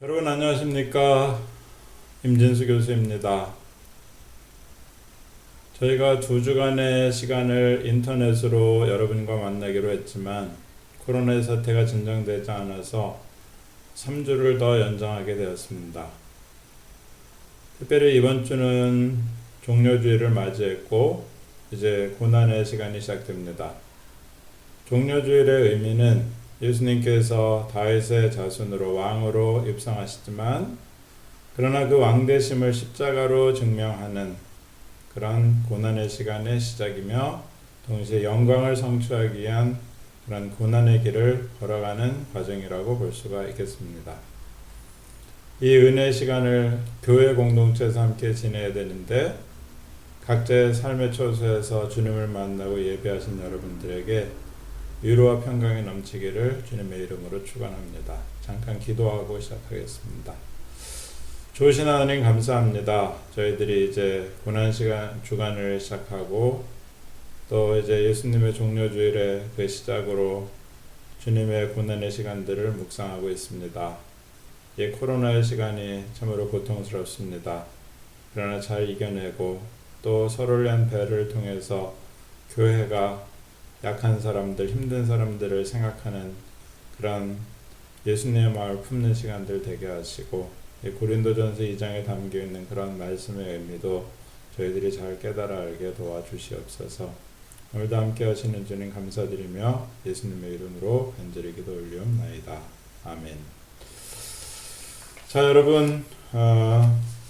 여러분 안녕하십니까? 임진수 교수입니다. 저희가 2주간의 시간을 인터넷으로 여러분과 만나기로 했지만 코로나 사태가 진정되지 않아서 3주를 더 연장하게 되었습니다. 특별히 이번 주는 종려주일을 맞이했고 이제 고난의 시간이 시작됩니다. 종려주일의 의미는 예수님께서 다윗의 자손으로 왕으로 입성하시지만 그러나 그 왕되심을 십자가로 증명하는 그런 고난의 시간의 시작이며 동시에 영광을 성취하기 위한 그런 고난의 길을 걸어가는 과정이라고 볼 수가 있겠습니다. 이 은혜의 시간을 교회 공동체에서 함께 지내야 되는데 각자의 삶의 처소에서 주님을 만나고 예배하신 여러분들에게 위로와 평강이 넘치기를 주님의 이름으로 축원합니다. 잠깐 기도하고 시작하겠습니다. 좋으신 하나님 감사합니다. 저희들이 이제 고난 시간 주간을 시작하고 또 이제 예수님의 종려주일의 그 시작으로 주님의 고난의 시간들을 묵상하고 있습니다. 이 코로나의 시간이 참으로 고통스럽습니다. 그러나 잘 이겨내고 또 서로를 위한 배를 통해서 교회가 약한 사람들, 힘든 사람들을 생각하는 그런 예수님의 마음을 품는 시간들 되게 하시고 고린도전서 2장에 담겨있는 그런 말씀의 의미도 저희들이 잘 깨달아 알게 도와주시옵소서. 오늘도 함께 하시는 주님 감사드리며 예수님의 이름으로 간절히 기도 올리옵나이다. 아멘. 자 여러분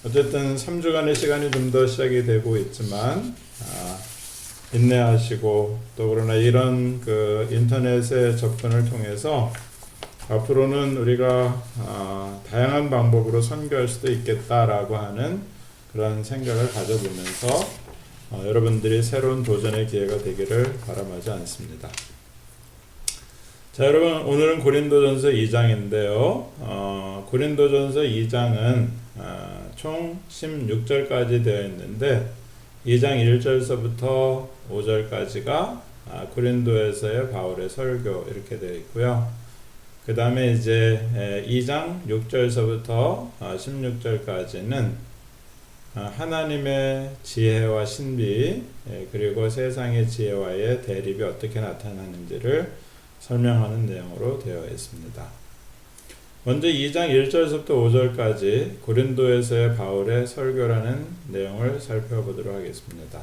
어쨌든 3주간의 시간이 좀 더 시작이 되고 있지만 인내하시고 또 그러나 이런 그 인터넷의 접근을 통해서 앞으로는 우리가 다양한 방법으로 선교할 수도 있겠다라고 하는 그런 생각을 가져보면서 여러분들이 새로운 도전의 기회가 되기를 바람하지 않습니다. 자 여러분 오늘은 고린도전서 2장인데요. 고린도전서 2장은 총 16절까지 되어 있는데 2장 1절서부터 5절까지가 고린도에서의 바울의 설교 이렇게 되어 있고요. 그 다음에 이제 2장 6절서부터 16절까지는 하나님의 지혜와 신비 그리고 세상의 지혜와의 대립이 어떻게 나타나는지를 설명하는 내용으로 되어 있습니다. 먼저 2장 1절서부터 5절까지 고린도에서의 바울의 설교라는 내용을 살펴보도록 하겠습니다.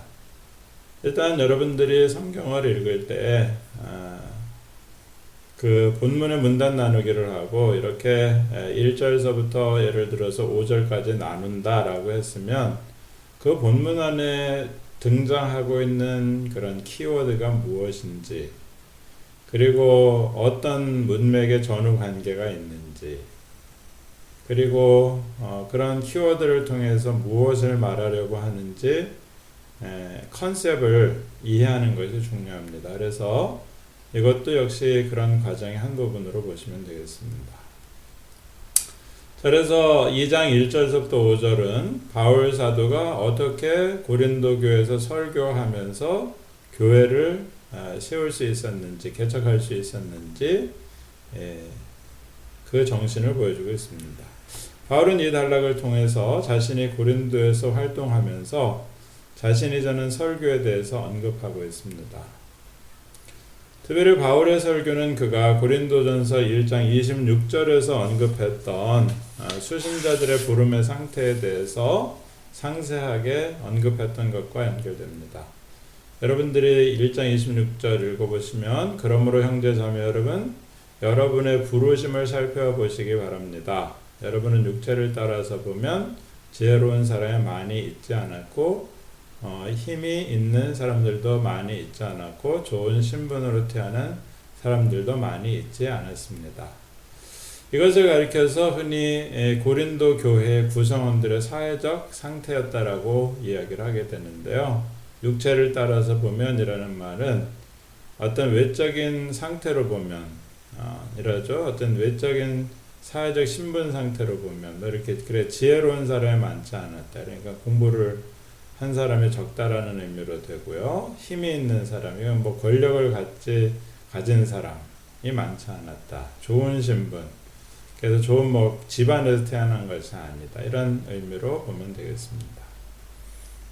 일단 여러분들이 성경을 읽을 때 그 본문의 문단 나누기를 하고 이렇게 1절서부터 예를 들어서 5절까지 나눈다라고 했으면 그 본문 안에 등장하고 있는 그런 키워드가 무엇인지 그리고 어떤 문맥의 전후 관계가 있는지 그리고 그런 키워드를 통해서 무엇을 말하려고 하는지 컨셉을 이해하는 것이 중요합니다. 그래서 이것도 역시 그런 과정의 한 부분으로 보시면 되겠습니다. 그래서 2장 1절서부터 5절은 바울 사도가 어떻게 고린도 교회에서 설교하면서 교회를 세울 수 있었는지 개척할 수 있었는지 그 정신을 보여주고 있습니다. 바울은 이 단락을 통해서 자신이 고린도에서 활동하면서 자신이 전한 설교에 대해서 언급하고 있습니다. 특별히 바울의 설교는 그가 고린도전서 1장 26절에서 언급했던 수신자들의 부름의 상태에 대해서 상세하게 언급했던 것과 연결됩니다. 여러분들이 1장 26절 읽어보시면 그러므로 형제자매 여러분 여러분의 부르심을 살펴보시기 바랍니다. 여러분은 육체를 따라서 보면 지혜로운 사람이 많이 있지 않았고 힘이 있는 사람들도 많이 있지 않았고 좋은 신분으로 태어난 사람들도 많이 있지 않았습니다. 이것을 가리켜서 흔히 고린도 교회의 구성원들의 사회적 상태였다라고 이야기를 하게 되는데요. 육체를 따라서 보면 이라는 말은 어떤 외적인 상태로 보면 이러죠. 어떤 외적인 사회적 신분 상태로 보면 이렇게 그래 지혜로운 사람이 많지 않았다. 그러니까 공부를 한 사람이 적다라는 의미로 되고요. 힘이 있는 사람이 권력을 가진 사람이 많지 않았다. 좋은 신분, 그래서 좋은 집안에서 태어난 것이 아니다. 이런 의미로 보면 되겠습니다.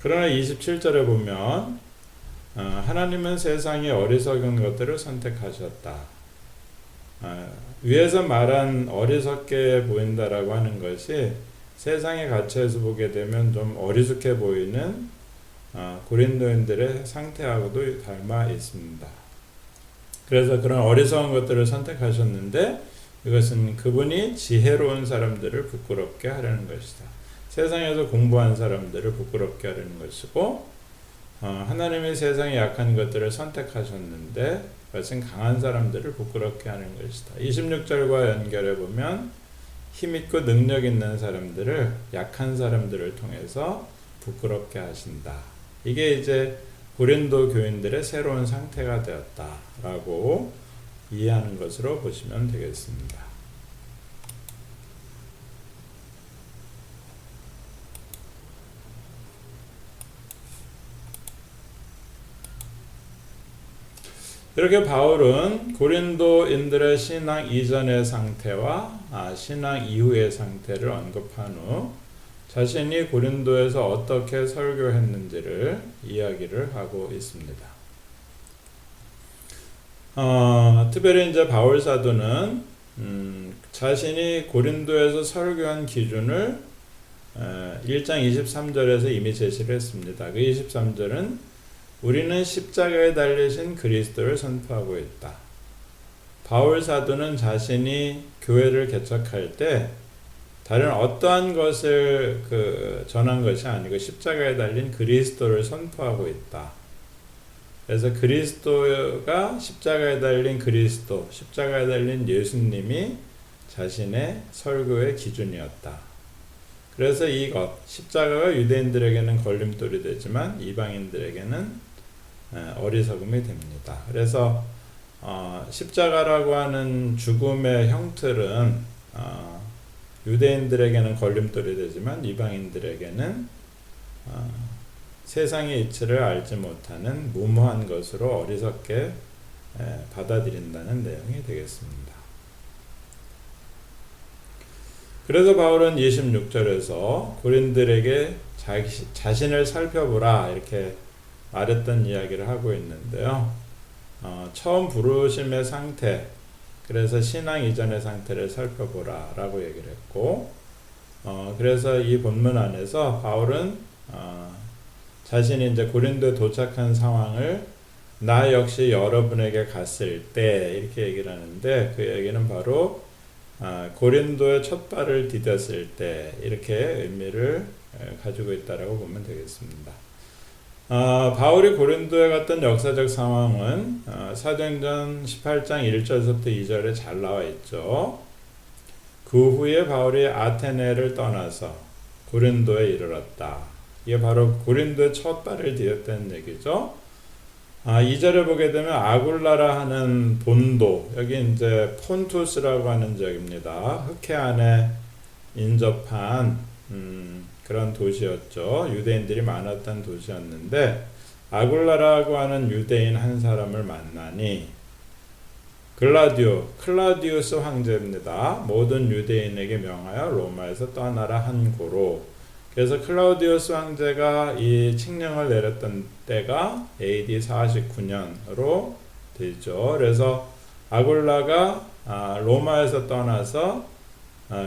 그러나 27절에 보면 하나님은 세상의 어리석은 것들을 선택하셨다. 위에서 말한 어리석게 보인다라고 하는 것이 세상의 가치에서 보게 되면 좀 어리숙해 보이는 고린도인들의 상태하고도 닮아 있습니다. 그래서 그런 어리석은 것들을 선택하셨는데 이것은 그분이 지혜로운 사람들을 부끄럽게 하려는 것이다. 세상에서 공부한 사람들을 부끄럽게 하려는 것이고 하나님이 세상에 약한 것들을 선택하셨는데 그것은 강한 사람들을 부끄럽게 하는 것이다. 26절과 연결해 보면 힘있고 능력 있는 사람들을 약한 사람들을 통해서 부끄럽게 하신다. 이게 이제 고린도 교인들의 새로운 상태가 되었다라고 이해하는 것으로 보시면 되겠습니다. 이렇게 바울은 고린도인들의 신앙 이전의 상태와 신앙 이후의 상태를 언급한 후 자신이 고린도에서 어떻게 설교했는지를 이야기를 하고 있습니다. 특별히 이제 바울 사도는 자신이 고린도에서 설교한 기준을 1장 23절에서 이미 제시를 했습니다. 그 23절은 우리는 십자가에 달리신 그리스도를 선포하고 있다. 바울 사도는 자신이 교회를 개척할 때 다른 어떠한 것을 전한 것이 아니고 십자가에 달린 그리스도를 선포하고 있다. 그래서 그리스도가 십자가에 달린 그리스도, 십자가에 달린 예수님이 자신의 설교의 기준이었다. 그래서 이것, 십자가가 유대인들에게는 걸림돌이 되지만 이방인들에게는 어리석음이 됩니다. 그래서 십자가라고 하는 죽음의 형틀은 유대인들에게는 걸림돌이 되지만 이방인들에게는 세상의 이치를 알지 못하는 무모한 것으로 어리석게 받아들인다는 내용이 되겠습니다. 그래서 바울은 26절에서 고린들에게 자신을 살펴보라 이렇게 말했던 이야기를 하고 있는데요. 처음 부르심의 상태, 그래서 신앙 이전의 상태를 살펴보라 라고 얘기를 했고, 그래서 이 본문 안에서 바울은 자신이 이제 고린도에 도착한 상황을 나 역시 여러분에게 갔을 때 이렇게 얘기를 하는데 그 얘기는 바로 고린도의 첫 발을 디뎠을 때 이렇게 의미를 가지고 있다라고 보면 되겠습니다. 바울이 고린도에 갔던 역사적 상황은 사도행전 18장 1절부터 2절에 잘 나와 있죠. 그 후에 바울이 아테네를 떠나서 고린도에 이르렀다. 이게 바로 고린도의 첫 발을 디뎠다는 얘기죠. 2절을 보게 되면 아굴라라 하는 본도, 여기 이제 폰투스라고 하는 지역입니다. 흑해 안에 인접한 그런 도시였죠. 유대인들이 많았던 도시였는데 아굴라라고 하는 유대인 한 사람을 만나니 클라우디우스 황제입니다. 모든 유대인에게 명하여 로마에서 떠나라 한 고로. 그래서 클라우디우스 황제가 이 칙령을 내렸던 때가 AD 49년으로 되죠. 그래서 아굴라가 로마에서 떠나서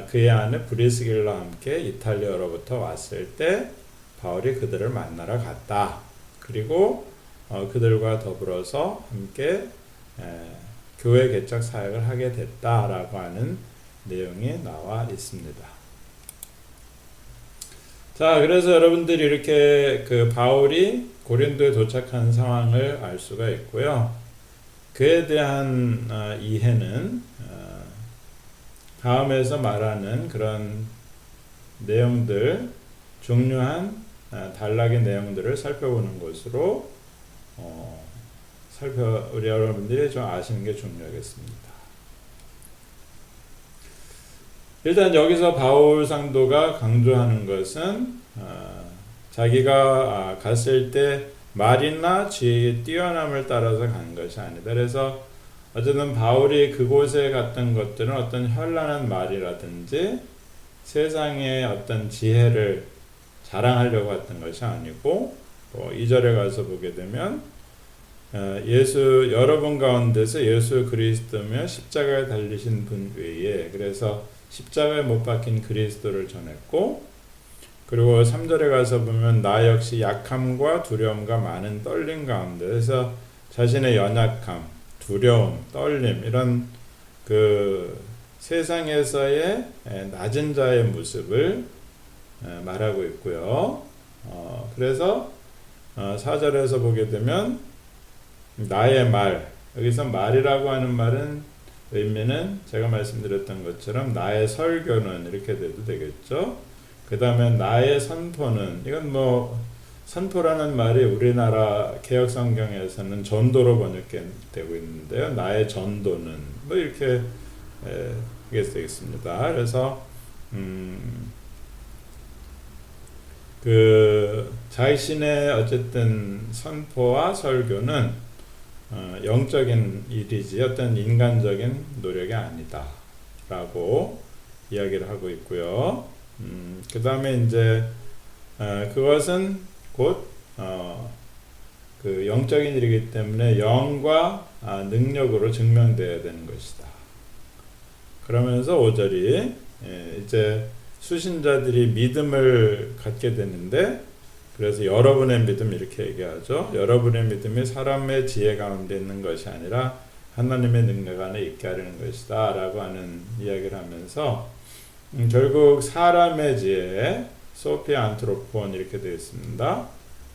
그의 아내 브리스길라와 함께 이탈리아로부터 왔을 때 바울이 그들을 만나러 갔다. 그리고 그들과 더불어서 함께 교회 개척 사역을 하게 됐다라고 하는 내용이 나와 있습니다. 자, 그래서 여러분들이 이렇게 바울이 고린도에 도착한 상황을 알 수가 있고요. 그에 대한 이해는 다음에서 말하는 그런 내용들, 중요한 단락의 내용들을 살펴보는 것으로 우리 여러분들이 좀 아시는 게 중요하겠습니다. 일단 여기서 바울 상도가 강조하는 것은 자기가 갔을 때 말이나 지혜의 뛰어남을 따라서 간 것이 아니다. 그래서 어쨌든 바울이 그곳에 갔던 것들은 어떤 현란한 말이라든지 세상의 어떤 지혜를 자랑하려고 했던 것이 아니고, 2절에 가서 보게 되면 예수 여러분 가운데서 예수 그리스도며 십자가에 달리신 분 외에, 그래서 십자가에 못 박힌 그리스도를 전했고, 그리고 3절에 가서 보면 나 역시 약함과 두려움과 많은 떨림 가운데서 자신의 연약함, 두려움, 떨림, 이런 그 세상에서의 낮은 자의 모습을 말하고 있고요. 그래서 4절에서 보게 되면 나의 말, 여기서 말이라고 하는 말은 의미는 제가 말씀드렸던 것처럼 나의 설교는 이렇게 돼도 되겠죠. 그 다음에 나의 선포는, 이건 선포라는 말이 우리나라 개혁성경에서는 전도로 번역되고 있는데요. 나의 전도는 이렇게 하게 되겠습니다. 그래서 그 자신의 어쨌든 선포와 설교는 영적인 일이지 어떤 인간적인 노력이 아니다 라고 이야기를 하고 있고요. 그 다음에 이제 그것은 곧 그 영적인 일이기 때문에 영과 능력으로 증명되어야 되는 것이다. 그러면서 5절이 이제 수신자들이 믿음을 갖게 되는데, 그래서 여러분의 믿음 이렇게 얘기하죠. 여러분의 믿음이 사람의 지혜 가운데 있는 것이 아니라 하나님의 능력 안에 있게 하려는 것이다 라고 하는 이야기를 하면서 결국 사람의 지혜, 소피아 안트로폰 이렇게 되어 있습니다.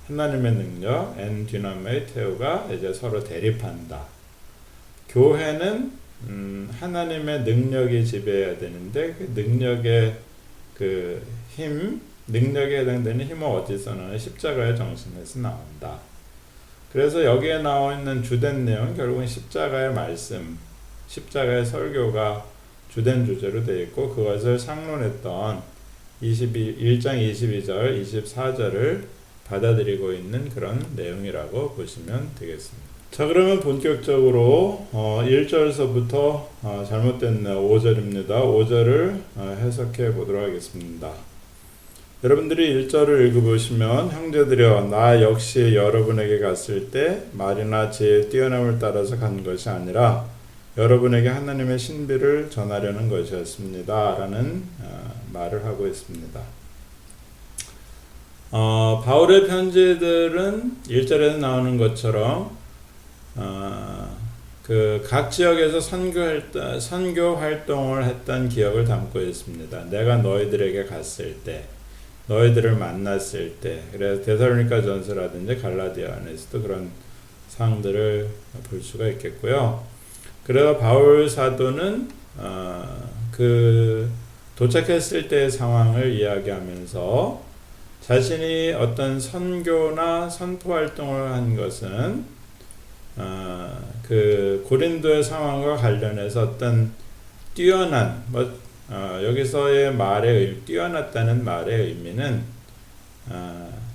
하나님의 능력, 엔 디나메 테오가 이제 서로 대립한다. 교회는 하나님의 능력이 지배해야 되는데 그 능력의 그 힘, 능력에 해당되는 힘은 어디서 나오냐? 십자가의 정신에서 나온다. 그래서 여기에 나와 있는 주된 내용, 결국은 십자가의 말씀, 십자가의 설교가 주된 주제로 되어 있고, 그것을 상론했던 1장 22절, 24절을 받아들이고 있는 그런 내용이라고 보시면 되겠습니다. 자, 그러면 본격적으로 1절서부터 잘못된 5절입니다. 5절을 해석해 보도록 하겠습니다. 여러분들이 1절을 읽어보시면 형제들여 나 역시 여러분에게 갔을 때 말이나 지혜의 뛰어남을 따라서 간 것이 아니라 여러분에게 하나님의 신비를 전하려는 것이었습니다 라는 말을 하고 있습니다. 바울의 편지들은 1절에서 나오는 것처럼 그 각 지역에서 선교 활동을 했던 기억을 담고 있습니다. 내가 너희들에게 갔을 때, 너희들을 만났을 때, 그래서 데살로니가 전서라든지 갈라디아에서도 그런 사항들을 볼 수가 있겠고요. 그래서 바울 사도는 그 도착했을 때의 상황을 이야기하면서 자신이 어떤 선교나 선포 활동을 한 것은 그 고린도의 상황과 관련해서 어떤 뛰어난 여기서의 말의 뛰어났다는 말의 의미는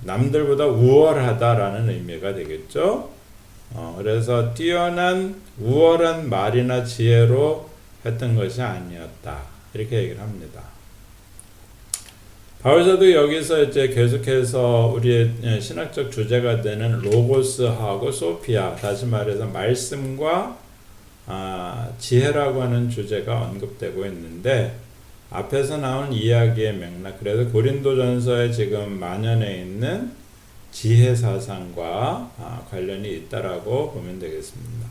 남들보다 우월하다라는 의미가 되겠죠. 그래서 뛰어난 우월한 말이나 지혜로 했던 것이 아니었다 이렇게 얘기를 합니다. 바울사도 여기서 이제 계속해서 우리의 신학적 주제가 되는 로고스하고 소피아, 다시 말해서 말씀과 지혜라고 하는 주제가 언급되고 있는데, 앞에서 나온 이야기의 맥락, 그래서 고린도전서에 지금 만연해 있는 지혜 사상과 관련이 있다라고 보면 되겠습니다.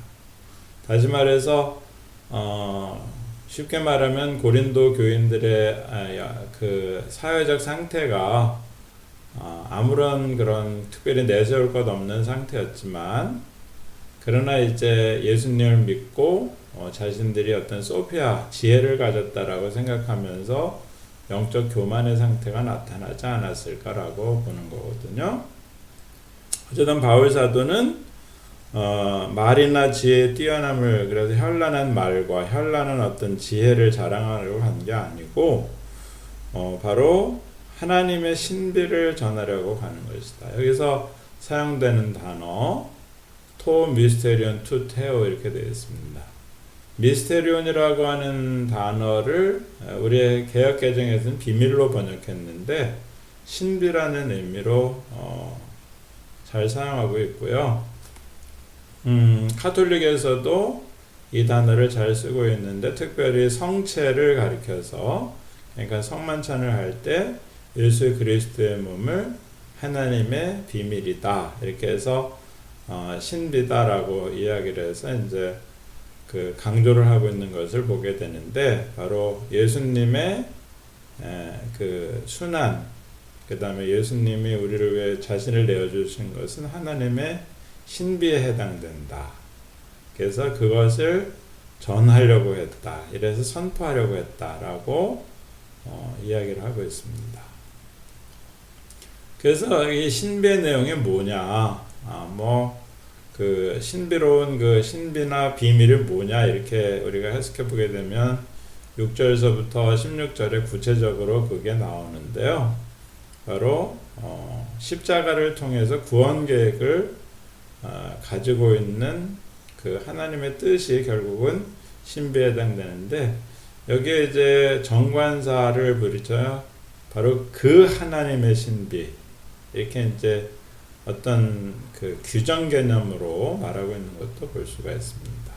다시 말해서 쉽게 말하면 고린도 교인들의 그 사회적 상태가 아무런 그런 특별히 내세울 것 없는 상태였지만, 그러나 이제 예수님을 믿고 자신들이 어떤 소피아 지혜를 가졌다라고 생각하면서 영적 교만의 상태가 나타나지 않았을까라고 보는 거거든요. 어쨌든 바울 사도는 말이나 지혜의 뛰어남을, 그래서 현란한 말과 현란한 어떤 지혜를 자랑하려고 한 게 아니고 바로 하나님의 신비를 전하려고 가는 것이다. 여기서 사용되는 단어 토 미스테리온 투 테오 이렇게 되어 있습니다. 미스테리온이라고 하는 단어를 우리의 개역개정에서는 비밀로 번역했는데 신비라는 의미로 잘 사용하고 있고요. 카톨릭에서도 이 단어를 잘 쓰고 있는데 특별히 성체를 가리켜서 그러니까 성만찬을 할 때 예수 그리스도의 몸을 하나님의 비밀이다 이렇게 해서 신비다라고 이야기를 해서 이제 그 강조를 하고 있는 것을 보게 되는데 바로 예수님의 그 순환 그 다음에 예수님이 우리를 위해 자신을 내어주신 것은 하나님의 신비에 해당된다. 그래서 그것을 전하려고 했다. 이래서 선포하려고 했다라고 이야기를 하고 있습니다. 그래서 이 신비의 내용이 뭐냐? 그 신비로운 그 신비나 비밀이 뭐냐 이렇게 우리가 해석해 보게 되면 6절서부터 16절에 구체적으로 그게 나오는데요. 바로 십자가를 통해서 구원 계획을 가지고 있는 그 하나님의 뜻이 결국은 신비에 해당되는데 여기에 이제 정관사를 부르죠. 바로 그 하나님의 신비 이렇게 이제 어떤 그 규정 개념으로 말하고 있는 것도 볼 수가 있습니다.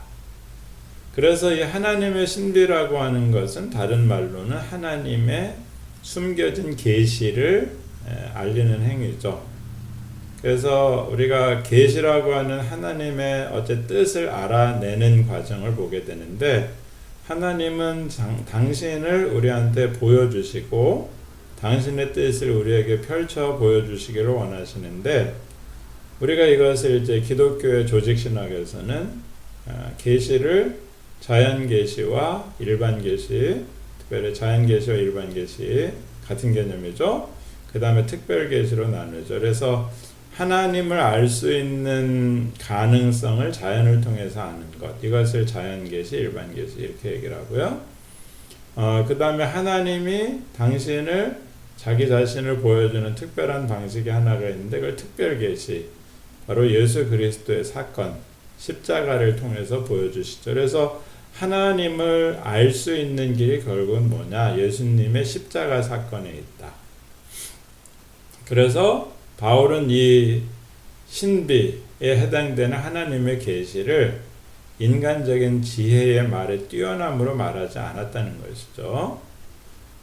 그래서 이 하나님의 신비라고 하는 것은 다른 말로는 하나님의 숨겨진 계시를 알리는 행위죠. 그래서 우리가 계시라고 하는 하나님의 어째 뜻을 알아내는 과정을 보게 되는데 하나님은 당신을 우리한테 보여주시고 당신의 뜻을 우리에게 펼쳐 보여주시기를 원하시는데 우리가 이것을 이제 기독교의 조직신학에서는 계시를 자연계시와 일반계시, 특별히 자연계시와 일반계시 같은 개념이죠. 그 다음에 특별계시로 나누죠. 그래서 하나님을 알 수 있는 가능성을 자연을 통해서 아는 것, 이것을 자연계시, 일반계시 이렇게 얘기를 하고요. 그 다음에 하나님이 당신을 자기 자신을 보여주는 특별한 방식이 하나가 있는데 그걸 특별계시, 바로 예수 그리스도의 사건, 십자가를 통해서 보여주시죠. 그래서 하나님을 알 수 있는 길이 결국은 뭐냐? 예수님의 십자가 사건에 있다. 그래서 바울은 이 신비에 해당되는 하나님의 계시를 인간적인 지혜의 말에 뛰어남으로 말하지 않았다는 것이죠.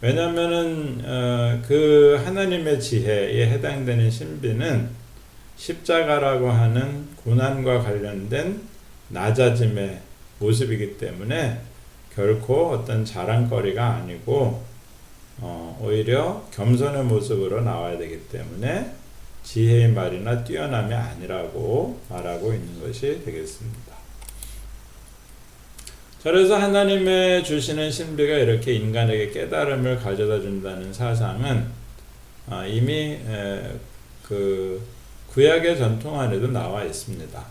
왜냐하면은 그 하나님의 지혜에 해당되는 신비는 십자가라고 하는 고난과 관련된 낮아짐의 모습이기 때문에 결코 어떤 자랑거리가 아니고 오히려 겸손의 모습으로 나와야 되기 때문에 지혜의 말이나 뛰어남이 아니라고 말하고 있는 것이 되겠습니다. 그래서 하나님의 주시는 신비가 이렇게 인간에게 깨달음을 가져다 준다는 사상은 이미 그 구약의 전통 안에도 나와 있습니다.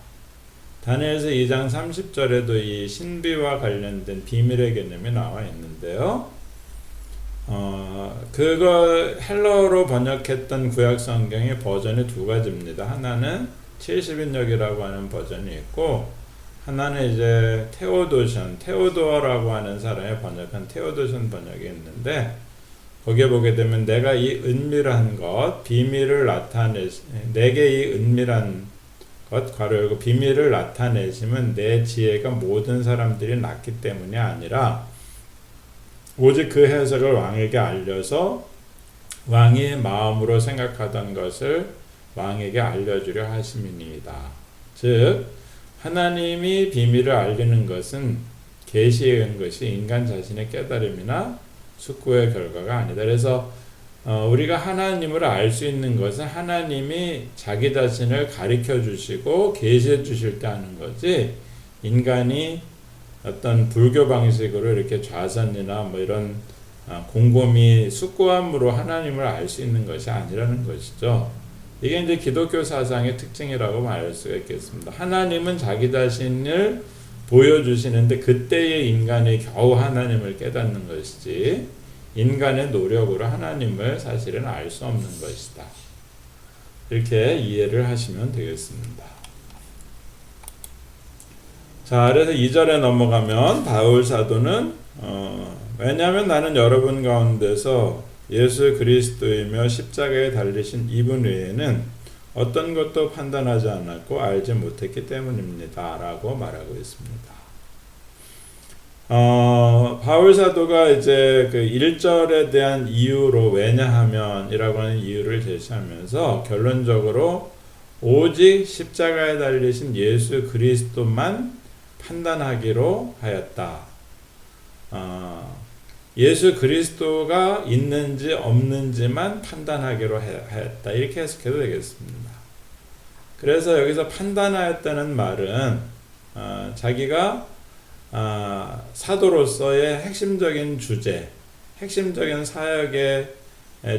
다니엘서 2장 30절에도 이 신비와 관련된 비밀의 개념이 나와 있는데요. 그거 헬러로 번역했던 구약 성경의 버전이 두 가지입니다. 하나는 70인역이라고 하는 버전이 있고 하나는 이제 테오도어라고 하는 사람이 번역한 테오도션 번역이 있는데 거기에 보게 되면 내가 이 은밀한 것, 비밀을 내게 이 은밀한 것, 괄호 열고 비밀을 나타내시면 내 지혜가 모든 사람들이 낳기 때문이 아니라 오직 그 해석을 왕에게 알려서 왕이 마음으로 생각하던 것을 왕에게 알려주려 하심이니이다. 즉 하나님이 비밀을 알리는 것은 계시에 의한 것이 인간 자신의 깨달음이나 숙고의 결과가 아니다. 그래서 우리가 하나님을 알 수 있는 것은 하나님이 자기 자신을 가르쳐 주시고 계시해 주실 때 하는 거지 인간이 어떤 불교 방식으로 이렇게 좌선이나 뭐 이런 곰곰이 숙고함으로 하나님을 알 수 있는 것이 아니라는 것이죠. 이게 이제 기독교 사상의 특징이라고 말할 수가 있겠습니다. 하나님은 자기 자신을 보여주시는데 그때의 인간이 겨우 하나님을 깨닫는 것이지 인간의 노력으로 하나님을 사실은 알 수 없는 것이다. 이렇게 이해를 하시면 되겠습니다. 자, 그래서 2절에 넘어가면 바울 사도는 왜냐하면 나는 여러분 가운데서 예수 그리스도이며 십자가에 달리신 이분 외에는 어떤 것도 판단하지 않았고 알지 못했기 때문입니다. 라고 말하고 있습니다. 바울 사도가 이제 그 1절에 대한 이유로 왜냐하면 이라고 하는 이유를 제시하면서 결론적으로 오직 십자가에 달리신 예수 그리스도만 판단하기로 하였다. 예수 그리스도가 있는지 없는지만 판단하기로 하였다. 이렇게 해석해도 되겠습니다. 그래서 여기서 판단하였다는 말은 자기가 사도로서의 핵심적인 주제, 핵심적인 사역의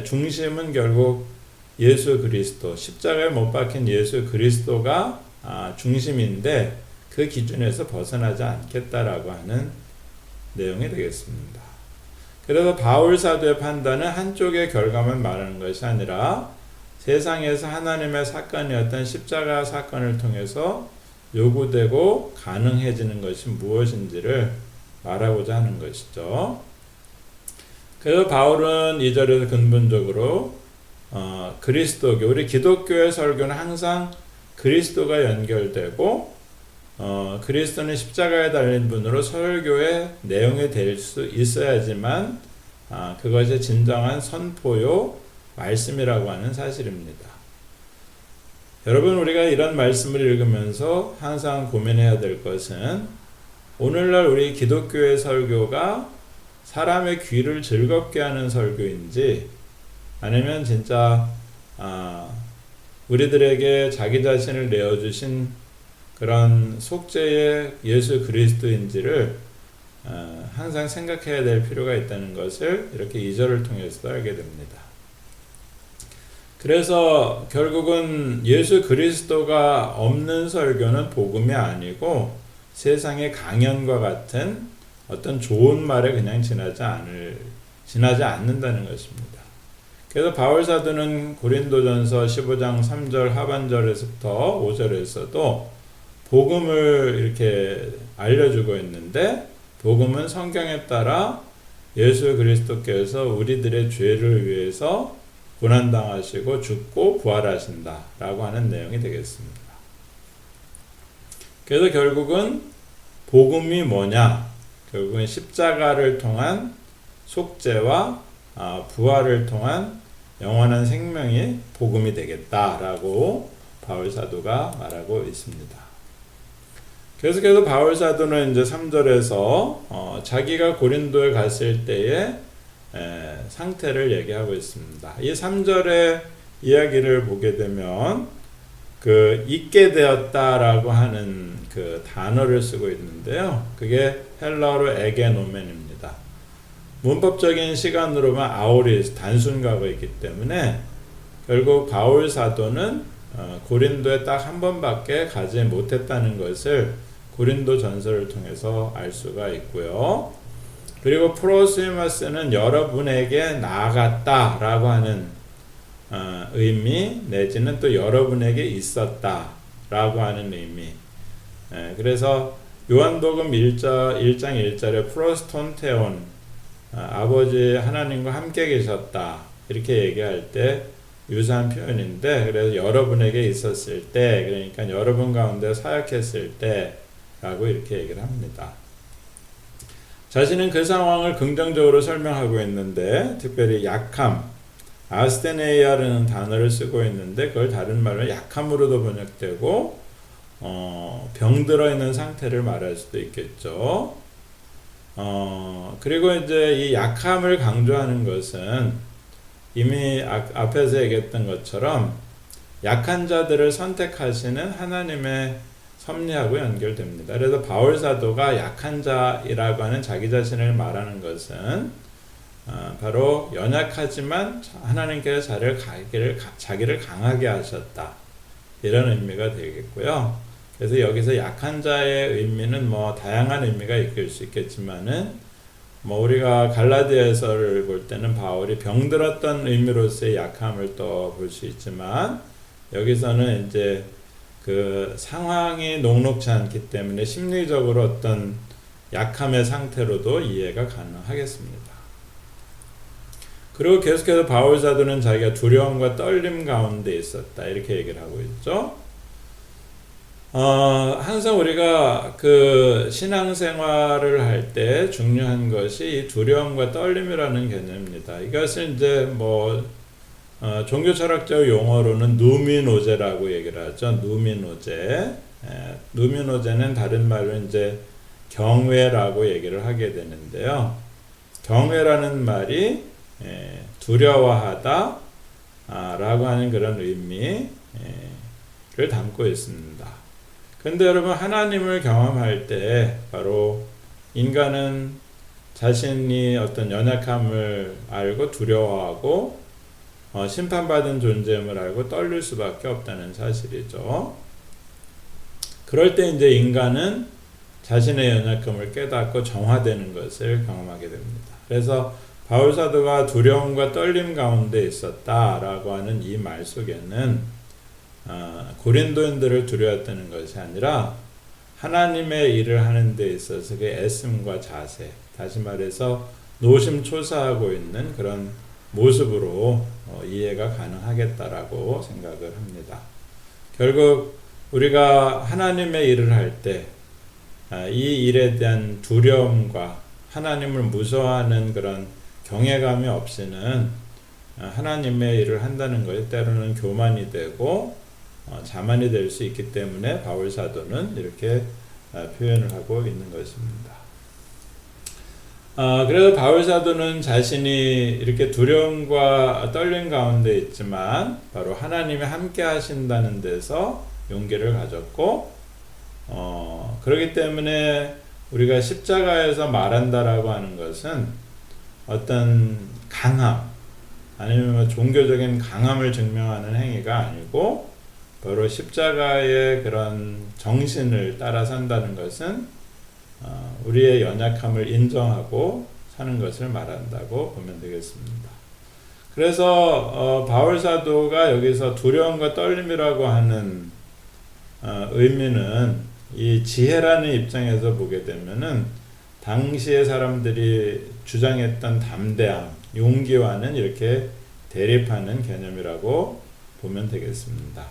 중심은 결국 예수 그리스도, 십자가에 못 박힌 예수 그리스도가 중심인데 그 기준에서 벗어나지 않겠다라고 하는 내용이 되겠습니다. 그래서 바울 사도의 판단은 한쪽의 결과만 말하는 것이 아니라 세상에서 하나님의 사건이었던 십자가 사건을 통해서 요구되고 가능해지는 것이 무엇인지를 말하고자 하는 것이죠. 그래서 바울은 2절에서 근본적으로 그리스도교, 우리 기독교의 설교는 항상 그리스도가 연결되고 그리스도는 십자가에 달린 분으로 설교의 내용이 될 수 있어야지만 그것이 진정한 선포요 말씀이라고 하는 사실입니다. 여러분, 우리가 이런 말씀을 읽으면서 항상 고민해야 될 것은 오늘날 우리 기독교의 설교가 사람의 귀를 즐겁게 하는 설교인지 아니면 진짜 우리들에게 자기 자신을 내어주신 그런 속죄의 예수 그리스도인지를 항상 생각해야 될 필요가 있다는 것을 이렇게 2절을 통해서도 알게 됩니다. 그래서 결국은 예수 그리스도가 없는 설교는 복음이 아니고 세상의 강연과 같은 어떤 좋은 말에 그냥 지나지 않는다는 것입니다. 그래서 바울 사도는 고린도전서 15장 3절 하반절에서부터 5절에서도 복음을 이렇게 알려주고 있는데 복음은 성경에 따라 예수 그리스도께서 우리들의 죄를 위해서 고난당하시고 죽고 부활하신다 라고 하는 내용이 되겠습니다. 그래서 결국은 복음이 뭐냐? 결국은 십자가를 통한 속죄와 부활을 통한 영원한 생명이 복음이 되겠다라고 바울 사도가 말하고 있습니다. 계속해서 바울 사도는 이제 3절에서 자기가 고린도에 갔을 때의 상태를 얘기하고 있습니다. 이 3절의 이야기를 보게 되면 그 있게 되었다라고 하는 그 단어를 쓰고 있는데요. 그게 헬라어로 에게노멘입니다. 문법적인 시간으로만 아오리스 단순 과거이기 때문에 결국 바울 사도는 고린도에 딱 한 번밖에 가지 못했다는 것을 고린도 전설을 통해서 알 수가 있고요. 그리고 프로스이마스는 여러분에게 나아갔다라고 하는 의미 내지는 또 여러분에게 있었다라고 하는 의미. 그래서 요한복음 1장 1절에 프로스톤테온 아버지 하나님과 함께 계셨다 이렇게 얘기할 때 유사한 표현인데 그래서 여러분에게 있었을 때 그러니까 여러분 가운데 사역했을 때 라고 이렇게 얘기를 합니다. 자신은 그 상황을 긍정적으로 설명하고 있는데 특별히 약함, 아스테네이아라는 단어를 쓰고 있는데 그걸 다른 말로 약함으로도 번역되고 병들어 있는 상태를 말할 수도 있겠죠. 그리고 이제 이 약함을 강조하는 것은 이미 앞에서 얘기했던 것처럼 약한 자들을 선택하시는 하나님의 섭리하고 연결됩니다. 그래서 바울 사도가 약한 자이라고 하는 자기 자신을 말하는 것은 바로 연약하지만 하나님께서 자기를 강하게 하셨다. 이런 의미가 되겠고요. 그래서 여기서 약한 자의 의미는 뭐 다양한 의미가 있을 수 있겠지만은 뭐 우리가 갈라디아서를 볼 때는 바울이 병들었던 의미로서의 약함을 또 볼 수 있지만 여기서는 이제 그 상황이 녹록지 않기 때문에 심리적으로 어떤 약함의 상태로도 이해가 가능하겠습니다. 그리고 계속해서 바울 사도는 자기가 두려움과 떨림 가운데 있었다 이렇게 얘기를 하고 있죠. 항상 우리가 그 신앙생활을 할 때 중요한 것이 이 두려움과 떨림이라는 개념입니다. 이것을 이제 종교철학적 용어로는 누미노제라고 얘기를 하죠. 누미노제. 누미노제는 다른 말로 이제 경외라고 얘기를 하게 되는데요. 경외라는 말이 두려워하다 라고 하는 그런 의미를 담고 있습니다. 근데 여러분 하나님을 경험할 때 바로 인간은 자신이 어떤 연약함을 알고 두려워하고 심판받은 존재임을 알고 떨릴 수밖에 없다는 사실이죠. 그럴 때 이제 인간은 자신의 연약함을 깨닫고 정화되는 것을 경험하게 됩니다. 그래서 바울 사도가 두려움과 떨림 가운데 있었다라고 하는 이 말 속에는 고린도인들을 두려웠다는 것이 아니라 하나님의 일을 하는 데 있어서 그 애씀과 자세, 다시 말해서 노심초사하고 있는 그런 모습으로 이해가 가능하겠다라고 생각을 합니다. 결국 우리가 하나님의 일을 할 때 이 일에 대한 두려움과 하나님을 무서워하는 그런 경외감이 없이는 하나님의 일을 한다는 것이 때로는 교만이 되고 자만이 될 수 있기 때문에 바울 사도는 이렇게 표현을 하고 있는 것입니다. 그래서 바울 사도는 자신이 이렇게 두려움과 떨림 가운데 있지만 바로 하나님이 함께 하신다는 데서 용기를 가졌고 그렇기 때문에 우리가 십자가에서 말한다라고 하는 것은 어떤 강함 아니면 종교적인 강함을 증명하는 행위가 아니고 바로 십자가의 그런 정신을 따라 산다는 것은 우리의 연약함을 인정하고 사는 것을 말한다고 보면 되겠습니다. 그래서 바울 사도가 여기서 두려움과 떨림이라고 하는 의미는 이 지혜라는 입장에서 보게 되면은 당시의 사람들이 주장했던 담대함, 용기와는 이렇게 대립하는 개념이라고 보면 되겠습니다.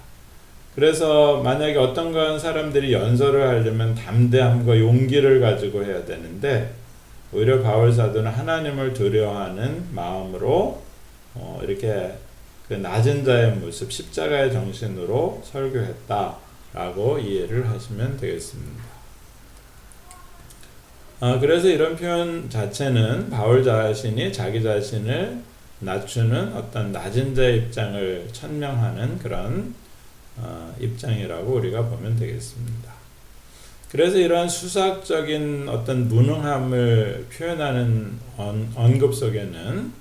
그래서 만약에 어떤 사람들이 연설을 하려면 담대함과 용기를 가지고 해야 되는데 오히려 바울 사도는 하나님을 두려워하는 마음으로 이렇게 그 낮은 자의 모습, 십자가의 정신으로 설교했다라고 이해를 하시면 되겠습니다. 그래서 이런 표현 자체는 바울 자신이 자기 자신을 낮추는 어떤 낮은 자의 입장을 천명하는 그런 입장이라고 우리가 보면 되겠습니다. 그래서 이러한 수사적인 어떤 무능함을 표현하는 언급 속에는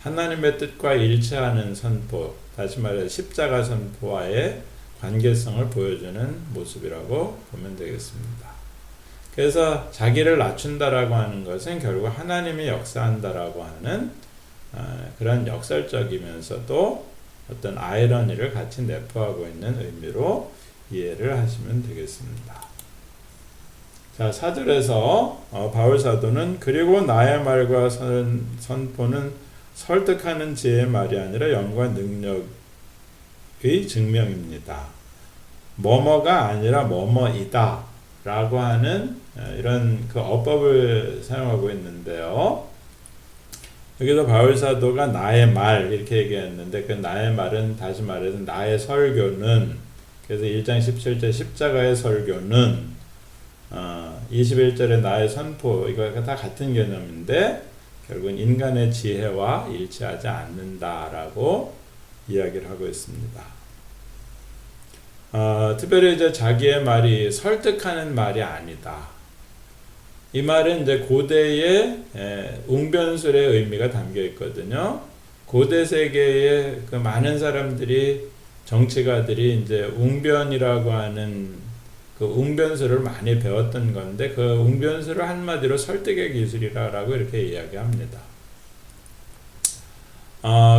하나님의 뜻과 일치하는 선포, 다시 말해 십자가 선포와의 관계성을 보여주는 모습이라고 보면 되겠습니다. 그래서 자기를 낮춘다라고 하는 것은 결국 하나님이 역사한다라고 하는 그런 역설적이면서도 어떤 아이러니를 같이 내포하고 있는 의미로 이해를 하시면 되겠습니다. 자, 4절에서 바울 사도는 그리고 나의 말과 선포는 설득하는 지혜의 말이 아니라 영과 능력의 증명입니다. 뭐뭐가 아니라 뭐뭐이다 라고 하는 이런 그 어법을 사용하고 있는데요. 여기서 바울 사도가 나의 말 이렇게 얘기했는데 그 나의 말은 다시 말해서 나의 설교는, 그래서 1장 17절 십자가의 설교는 21절에 나의 선포, 이거 다 같은 개념인데 결국은 인간의 지혜와 일치하지 않는다라고 이야기를 하고 있습니다. 특별히 이제 자기의 말이 설득하는 말이 아니다. 이 말은 이제 고대의 웅변술의 의미가 담겨 있거든요. 고대 세계의 그 많은 사람들이, 정치가들이 이제 웅변이라고 하는 그 웅변술을 많이 배웠던 건데 그 웅변술을 한마디로 설득의 기술이라고 이렇게 이야기합니다.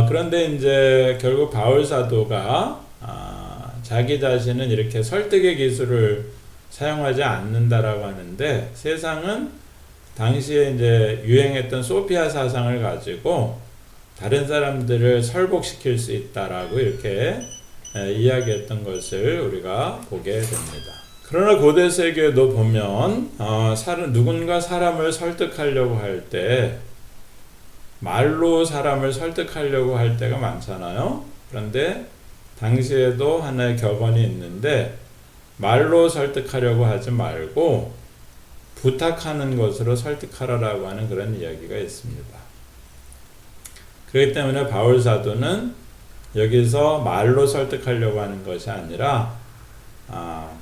그런데 이제 결국 바울 사도가 자기 자신은 이렇게 설득의 기술을 사용하지 않는다라고 하는데, 세상은 당시에 이제 유행했던 소피아 사상을 가지고 다른 사람들을 설복시킬 수 있다라고 이렇게 이야기했던 것을 우리가 보게 됩니다. 그러나 고대 세계도 보면 누군가 사람을 설득하려고 할 때 말로 사람을 설득하려고 할 때가 많잖아요. 그런데 당시에도 하나의 격언이 있는데, 말로 설득하려고 하지 말고 부탁하는 것으로 설득하라라고 하는 그런 이야기가 있습니다. 그렇기 때문에 바울 사도는 여기서 말로 설득하려고 하는 것이 아니라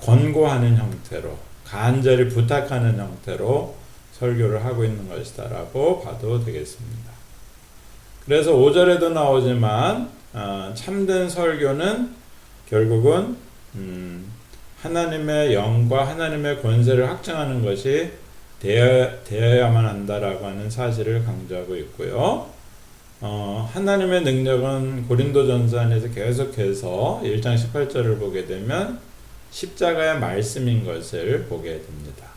권고하는 형태로, 간절히 부탁하는 형태로 설교를 하고 있는 것이다 라고 봐도 되겠습니다. 그래서 5절에도 나오지만 참된 설교는 결국은 하나님의 영과 하나님의 권세를 확증하는 것이 되어야만 한다라고 하는 사실을 강조하고 있고요. 하나님의 능력은 고린도전서 안에서 계속해서 1장 18절을 보게 되면 십자가의 말씀인 것을 보게 됩니다.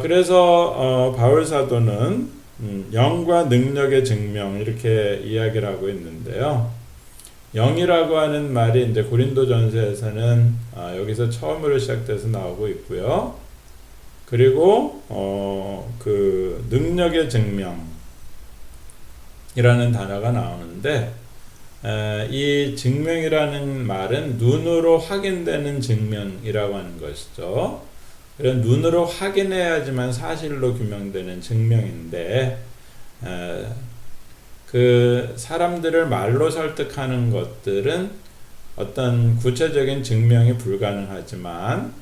그래서 바울 사도는 영과 능력의 증명, 이렇게 이야기를 하고 있는데요. 영이라고 하는 말이 이제 고린도전서에서는 여기서 처음으로 시작돼서 나오고 있고요. 그리고 그 능력의 증명이라는 단어가 나오는데, 이 증명이라는 말은 눈으로 확인되는 증명이라고 하는 것이죠. 그런 눈으로 확인해야지만 사실로 규명되는 증명인데, 그 사람들을 말로 설득하는 것들은 어떤 구체적인 증명이 불가능하지만,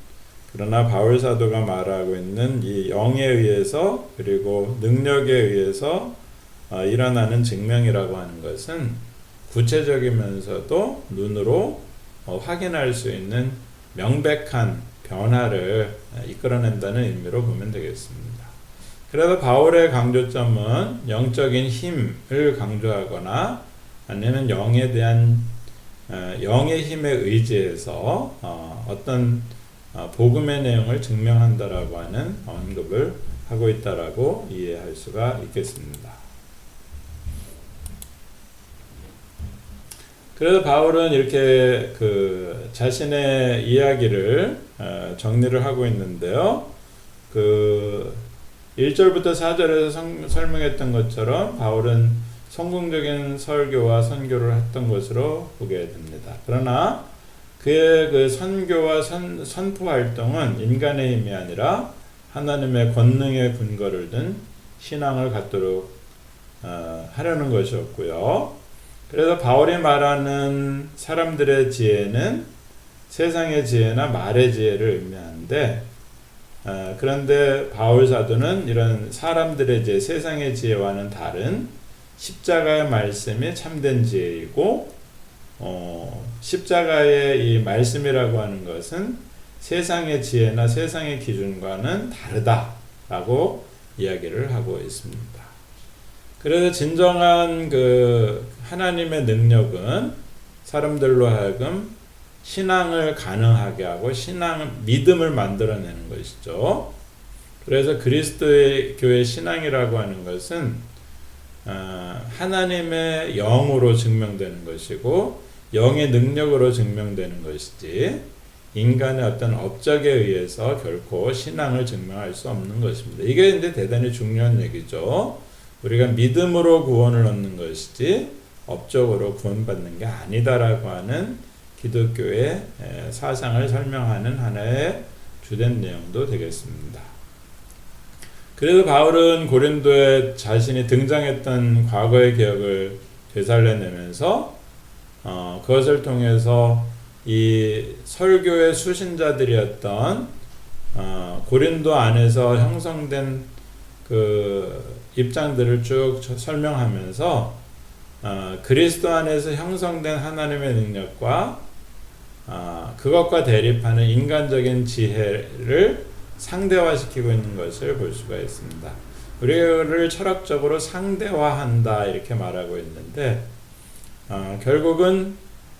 그러나 바울 사도가 말하고 있는 이 영에 의해서 그리고 능력에 의해서 일어나는 증명이라고 하는 것은 구체적이면서도 눈으로 확인할 수 있는 명백한 변화를 이끌어낸다는 의미로 보면 되겠습니다. 그래서 바울의 강조점은 영적인 힘을 강조하거나 아니면 영에 대한 영의 힘에 의지해서 어떤 복음의 내용을 증명한다라고 하는 언급을 하고 있다라고 이해할 수가 있겠습니다. 그래서 바울은 이렇게 그 자신의 이야기를 정리를 하고 있는데요. 그 1절부터 4절에서 설명했던 것처럼 바울은 성공적인 설교와 선교를 했던 것으로 보게 됩니다. 그러나 그의 그 선교와 선포 활동은 인간의 힘이 아니라 하나님의 권능의 근거를 둔 신앙을 갖도록 하려는 것이었고요. 그래서 바울이 말하는 사람들의 지혜는 세상의 지혜나 말의 지혜를 의미하는데, 그런데 바울 사도는 이런 사람들의 지혜, 세상의 지혜와는 다른 십자가의 말씀이 참된 지혜이고, 십자가의 이 말씀이라고 하는 것은 세상의 지혜나 세상의 기준과는 다르다라고 이야기를 하고 있습니다. 그래서 진정한 그 하나님의 능력은 사람들로 하여금 신앙을 가능하게 하고 믿음을 만들어내는 것이죠. 그래서 그리스도의 교회 신앙이라고 하는 것은 하나님의 영으로 증명되는 것이고 영의 능력으로 증명되는 것이지 인간의 어떤 업적에 의해서 결코 신앙을 증명할 수 없는 것입니다. 이게 이제 대단히 중요한 얘기죠. 우리가 믿음으로 구원을 얻는 것이지 업적으로 구원받는 게 아니다라고 하는 기독교의 사상을 설명하는 하나의 주된 내용도 되겠습니다. 그래서 바울은 고린도에 자신이 등장했던 과거의 기억을 되살려내면서 그것을 통해서 이 설교의 수신자들이었던 고린도 안에서 형성된 그 입장들을 쭉 설명하면서 그리스도 안에서 형성된 하나님의 능력과 그것과 대립하는 인간적인 지혜를 상대화시키고 있는 것을 볼 수가 있습니다. 우리를 철학적으로 상대화한다 이렇게 말하고 있는데 결국은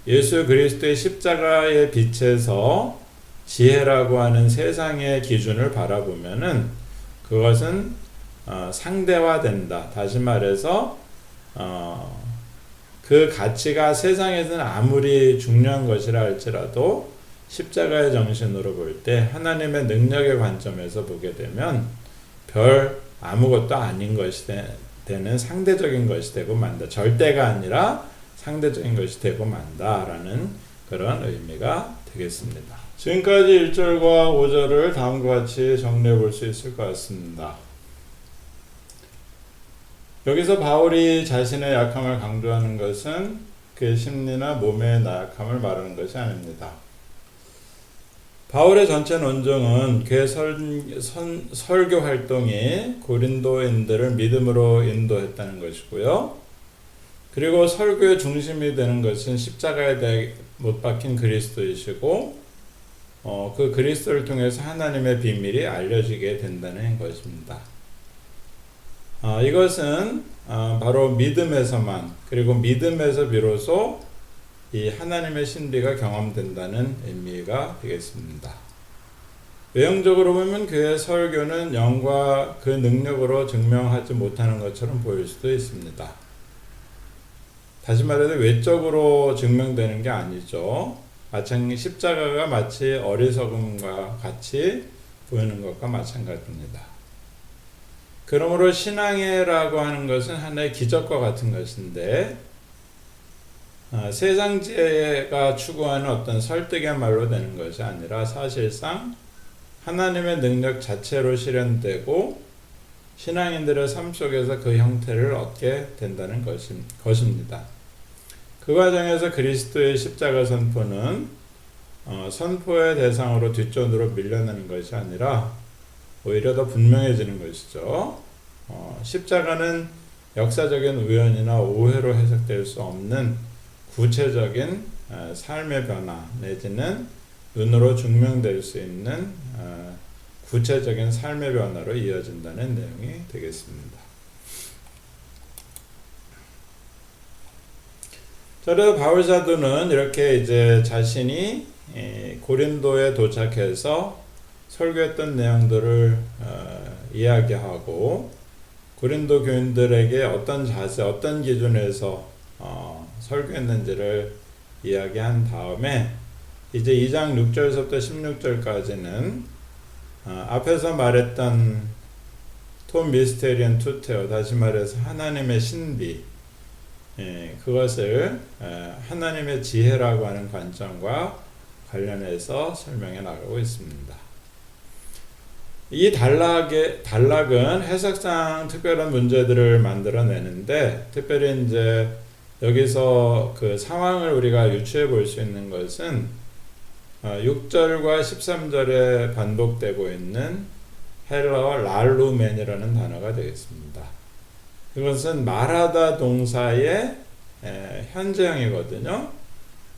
예수 그리스도의 십자가의 빛에서 지혜라고 하는 세상의 기준을 바라보면은 그것은 상대화된다. 다시 말해서 그 가치가 세상에서는 아무리 중요한 것이라 할지라도 십자가의 정신으로 볼 때 하나님의 능력의 관점에서 보게 되면 별 아무것도 아닌 것이 되는 상대적인 것이 되고 만다. 절대가 아니라 상대적인 것이 되고 만다라는 그런 의미가 되겠습니다. 지금까지 1절과 5절을 다음과 같이 정리해 볼 수 있을 것 같습니다. 여기서 바울이 자신의 약함을 강조하는 것은 그의 심리나 몸의 나약함을 말하는 것이 아닙니다. 바울의 전체 논증은 그의 설교 활동이 고린도인들을 믿음으로 인도했다는 것이고요. 그리고 설교의 중심이 되는 것은 십자가에 못 박힌 그리스도이시고 그 그리스도를 통해서 하나님의 비밀이 알려지게 된다는 것입니다. 이것은 바로 믿음에서만, 그리고 믿음에서 비로소 이 하나님의 신비가 경험된다는 의미가 되겠습니다. 외형적으로 보면 그의 설교는 영과 그 능력으로 증명하지 못하는 것처럼 보일 수도 있습니다. 다시 말해서 외적으로 증명되는 게 아니죠. 마찬가지 십자가가 마치 어리석음과 같이 보이는 것과 마찬가지입니다. 그러므로 신앙이라고 하는 것은 하나의 기적과 같은 것인데 세상지혜가 추구하는 어떤 설득의 말로 되는 것이 아니라 사실상 하나님의 능력 자체로 실현되고 신앙인들의 삶 속에서 그 형태를 얻게 된다는 것입니다. 그 과정에서 그리스도의 십자가 선포는 선포의 대상으로 뒷전으로 밀려나는 것이 아니라 오히려 더 분명해지는 것이죠. 십자가는 역사적인 우연이나 오해로 해석될 수 없는 구체적인 삶의 변화 내지는 눈으로 증명될 수 있는 구체적인 삶의 변화로 이어진다는 내용이 되겠습니다. 그래서 바울 사도는 이렇게 이제 자신이 고린도에 도착해서 설교했던 내용들을 이야기하고 고린도 교인들에게 어떤 자세, 어떤 기준에서 설교했는지를 이야기한 다음에 이제 2장 6절부터 16절까지는 앞에서 말했던 톰 미스테리언 투테오, 다시 말해서 하나님의 신비, 그것을 하나님의 지혜라고 하는 관점과 관련해서 설명해 나가고 있습니다. 이 단락은 해석상 특별한 문제들을 만들어내는데, 특별히 이제 여기서 그 상황을 우리가 유추해 볼 수 있는 것은 6절과 13절에 반복되고 있는 헬라어 랄루멘이라는 단어가 되겠습니다. 이것은 말하다 동사의 현재형이거든요.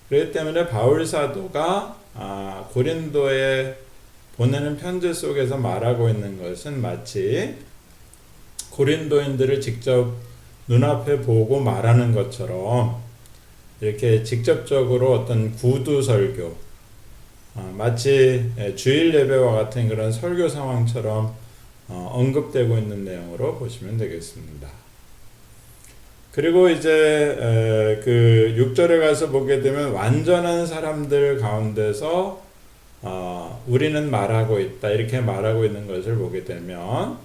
그렇기 때문에 바울 사도가 고린도에 보내는 편지 속에서 말하고 있는 것은 마치 고린도인들을 직접 눈앞에 보고 말하는 것처럼 이렇게 직접적으로 어떤 구두 설교, 마치 주일 예배와 같은 그런 설교 상황처럼 언급되고 있는 내용으로 보시면 되겠습니다. 그리고 이제 그 6절에 가서 보게 되면 완전한 사람들 가운데서 우리는 말하고 있다, 이렇게 말하고 있는 것을 보게 되면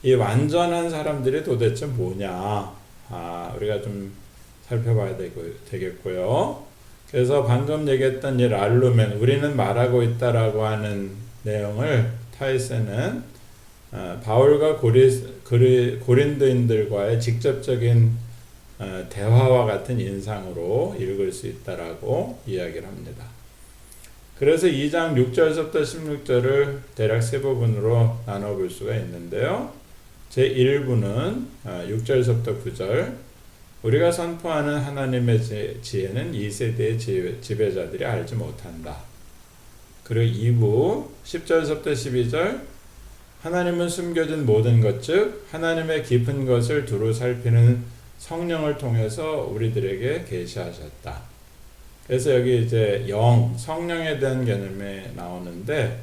이 완전한 사람들이 도대체 뭐냐, 우리가 좀 살펴봐야 되겠고요. 그래서 방금 얘기했던 이 랄루멘, 우리는 말하고 있다라고 하는 내용을 타이세는 바울과 고린도인들과의 직접적인 대화와 같은 인상으로 읽을 수 있다라고 이야기를 합니다. 그래서 2장 6절부터 16절을 대략 세 부분으로 나눠볼 수가 있는데요. 제1부는 6절부터 9절, 우리가 선포하는 하나님의 지혜는 이 세대의 지배자들이 알지 못한다. 그리고 2부 10절부터 12절, 하나님은 숨겨진 모든 것, 즉 하나님의 깊은 것을 두루 살피는 성령을 통해서 우리들에게 계시하셨다. 그래서 여기 이제 성령에 대한 개념이 나오는데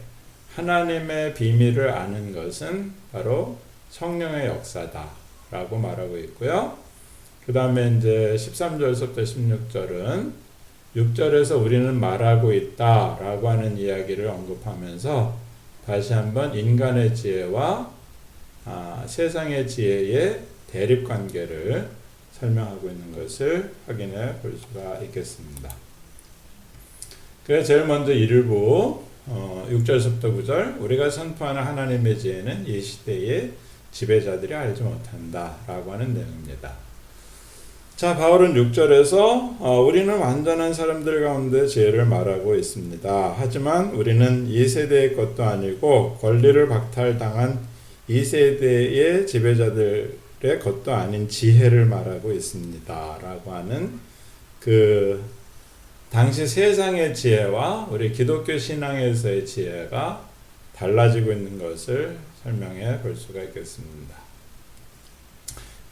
하나님의 비밀을 아는 것은 바로 성령의 역사다라고 말하고 있고요. 그 다음에 이제 13절부터 16절은 6절에서 우리는 말하고 있다라고 하는 이야기를 언급하면서 다시 한번 인간의 지혜와 세상의 지혜의 대립관계를 설명하고 있는 것을 확인해 볼 수가 있겠습니다. 그래서 제일 먼저 1부 6절부터 9절 우리가 선포하는 하나님의 지혜는 이 시대의 지배자들이 알지 못한다 라고 하는 내용입니다. 자, 바울은 6절에서 우리는 완전한 사람들 가운데 지혜를 말하고 있습니다. 하지만 우리는 이 세대의 것도 아니고 권리를 박탈당한 이 세대의 지배자들의 것도 아닌 지혜를 말하고 있습니다. 라고 하는 그 당시 세상의 지혜와 우리 기독교 신앙에서의 지혜가 달라지고 있는 것을 설명해 볼 수가 있겠습니다.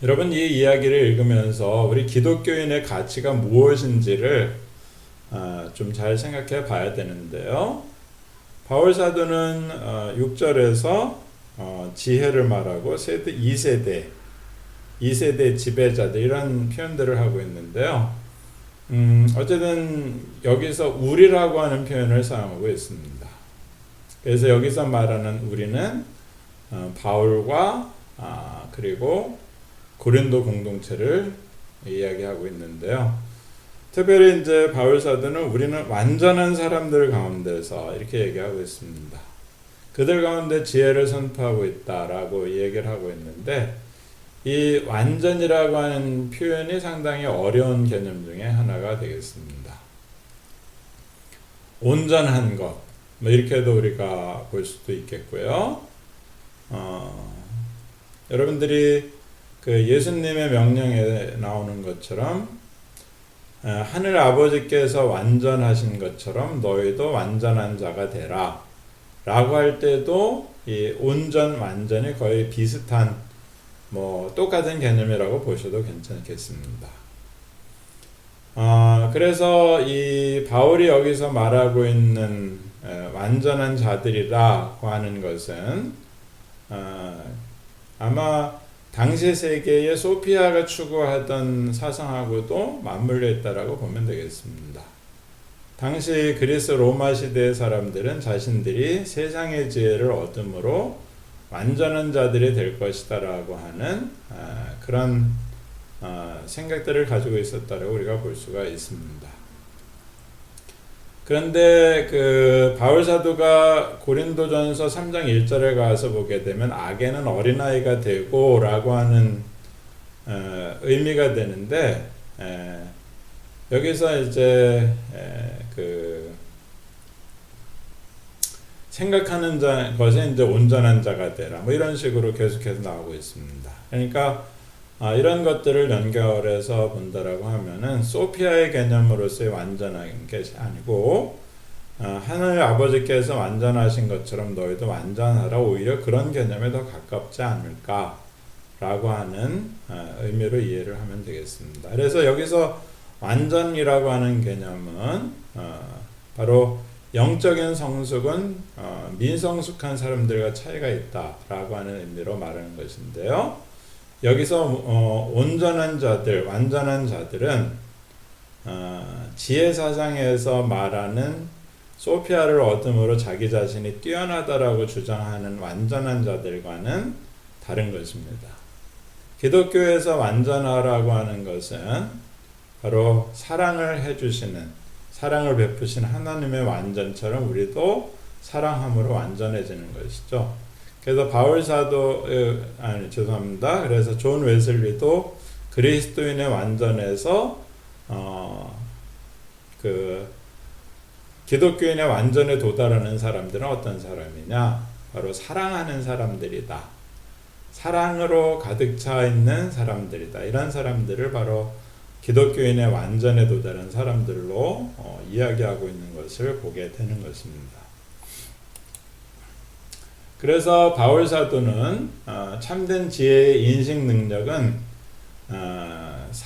여러분, 이 이야기를 읽으면서 우리 기독교인의 가치가 무엇인지를 좀 잘 생각해 봐야 되는데요. 바울 사도는 6절에서 지혜를 말하고 2세대 지배자들 이런 표현들을 하고 있는데요. 어쨌든 여기서 우리라고 하는 표현을 사용하고 있습니다. 그래서 여기서 말하는 우리는 바울과 그리고 고린도 공동체를 이야기하고 있는데요. 특별히 이제 바울 사도는 우리는 완전한 사람들 가운데서 이렇게 얘기하고 있습니다. 그들 가운데 지혜를 선포하고 있다라고 얘기를 하고 있는데 이 완전이라고 하는 표현이 상당히 어려운 개념 중에 하나가 되겠습니다. 온전한 것, 이렇게도 우리가 볼 수도 있겠고요. 여러분들이 그 예수님의 명령에 나오는 것처럼 하늘 아버지께서 완전하신 것처럼 너희도 완전한 자가 되라 라고 할 때도 이 온전 완전이 거의 비슷한 똑같은 개념이라고 보셔도 괜찮겠습니다. 그래서 이 바울이 여기서 말하고 있는 완전한 자들이라고 하는 것은 아마 당시 세계의 소피아가 추구하던 사상하고도 맞물려 있다라고 보면 되겠습니다. 당시 그리스 로마 시대의 사람들은 자신들이 세상의 지혜를 얻음으로 완전한 자들이 될 것이다라고 하는 그런 생각들을 가지고 있었다라고 우리가 볼 수가 있습니다. 그런데 그 바울 사도가 고린도전서 3장 1절에 가서 보게 되면 악에는 어린아이가 되고 라고 하는 의미가 되는데 여기서 이제 그 생각하는 것에 이제 온전한 자가 되라 이런 식으로 계속해서 나오고 있습니다. 그러니까 이런 것들을 연결해서 본다라고 하면은 소피아의 개념으로서의 완전한 것이 아니고 하늘 아버지께서 완전하신 것처럼 너희도 완전하라 오히려 그런 개념에 더 가깝지 않을까라고 하는 의미로 이해를 하면 되겠습니다. 그래서 여기서 완전이라고 하는 개념은 바로 영적인 성숙은 미성숙한 사람들과 차이가 있다라고 하는 의미로 말하는 것인데요. 여기서 온전한 자들, 완전한 자들은 지혜사상에서 말하는 소피아를 얻음으로 자기 자신이 뛰어나다라고 주장하는 완전한 자들과는 다른 것입니다. 기독교에서 완전하라고 하는 것은 바로 사랑을 해주시는, 사랑을 베푸신 하나님의 완전처럼 우리도 사랑함으로 완전해지는 것이죠. 그래서 바울 사도 그래서 존 웨슬리도 그리스도인의 완전에서 그 기독교인의 완전에 도달하는 사람들은 어떤 사람이냐? 바로 사랑하는 사람들이다. 사랑으로 가득 차 있는 사람들이다. 이런 사람들을 바로 기독교인의 완전에 도달한 사람들로 이야기하고 있는 것을 보게 되는 것입니다. 그래서 바울 사도는 참된 지혜의 인식 능력은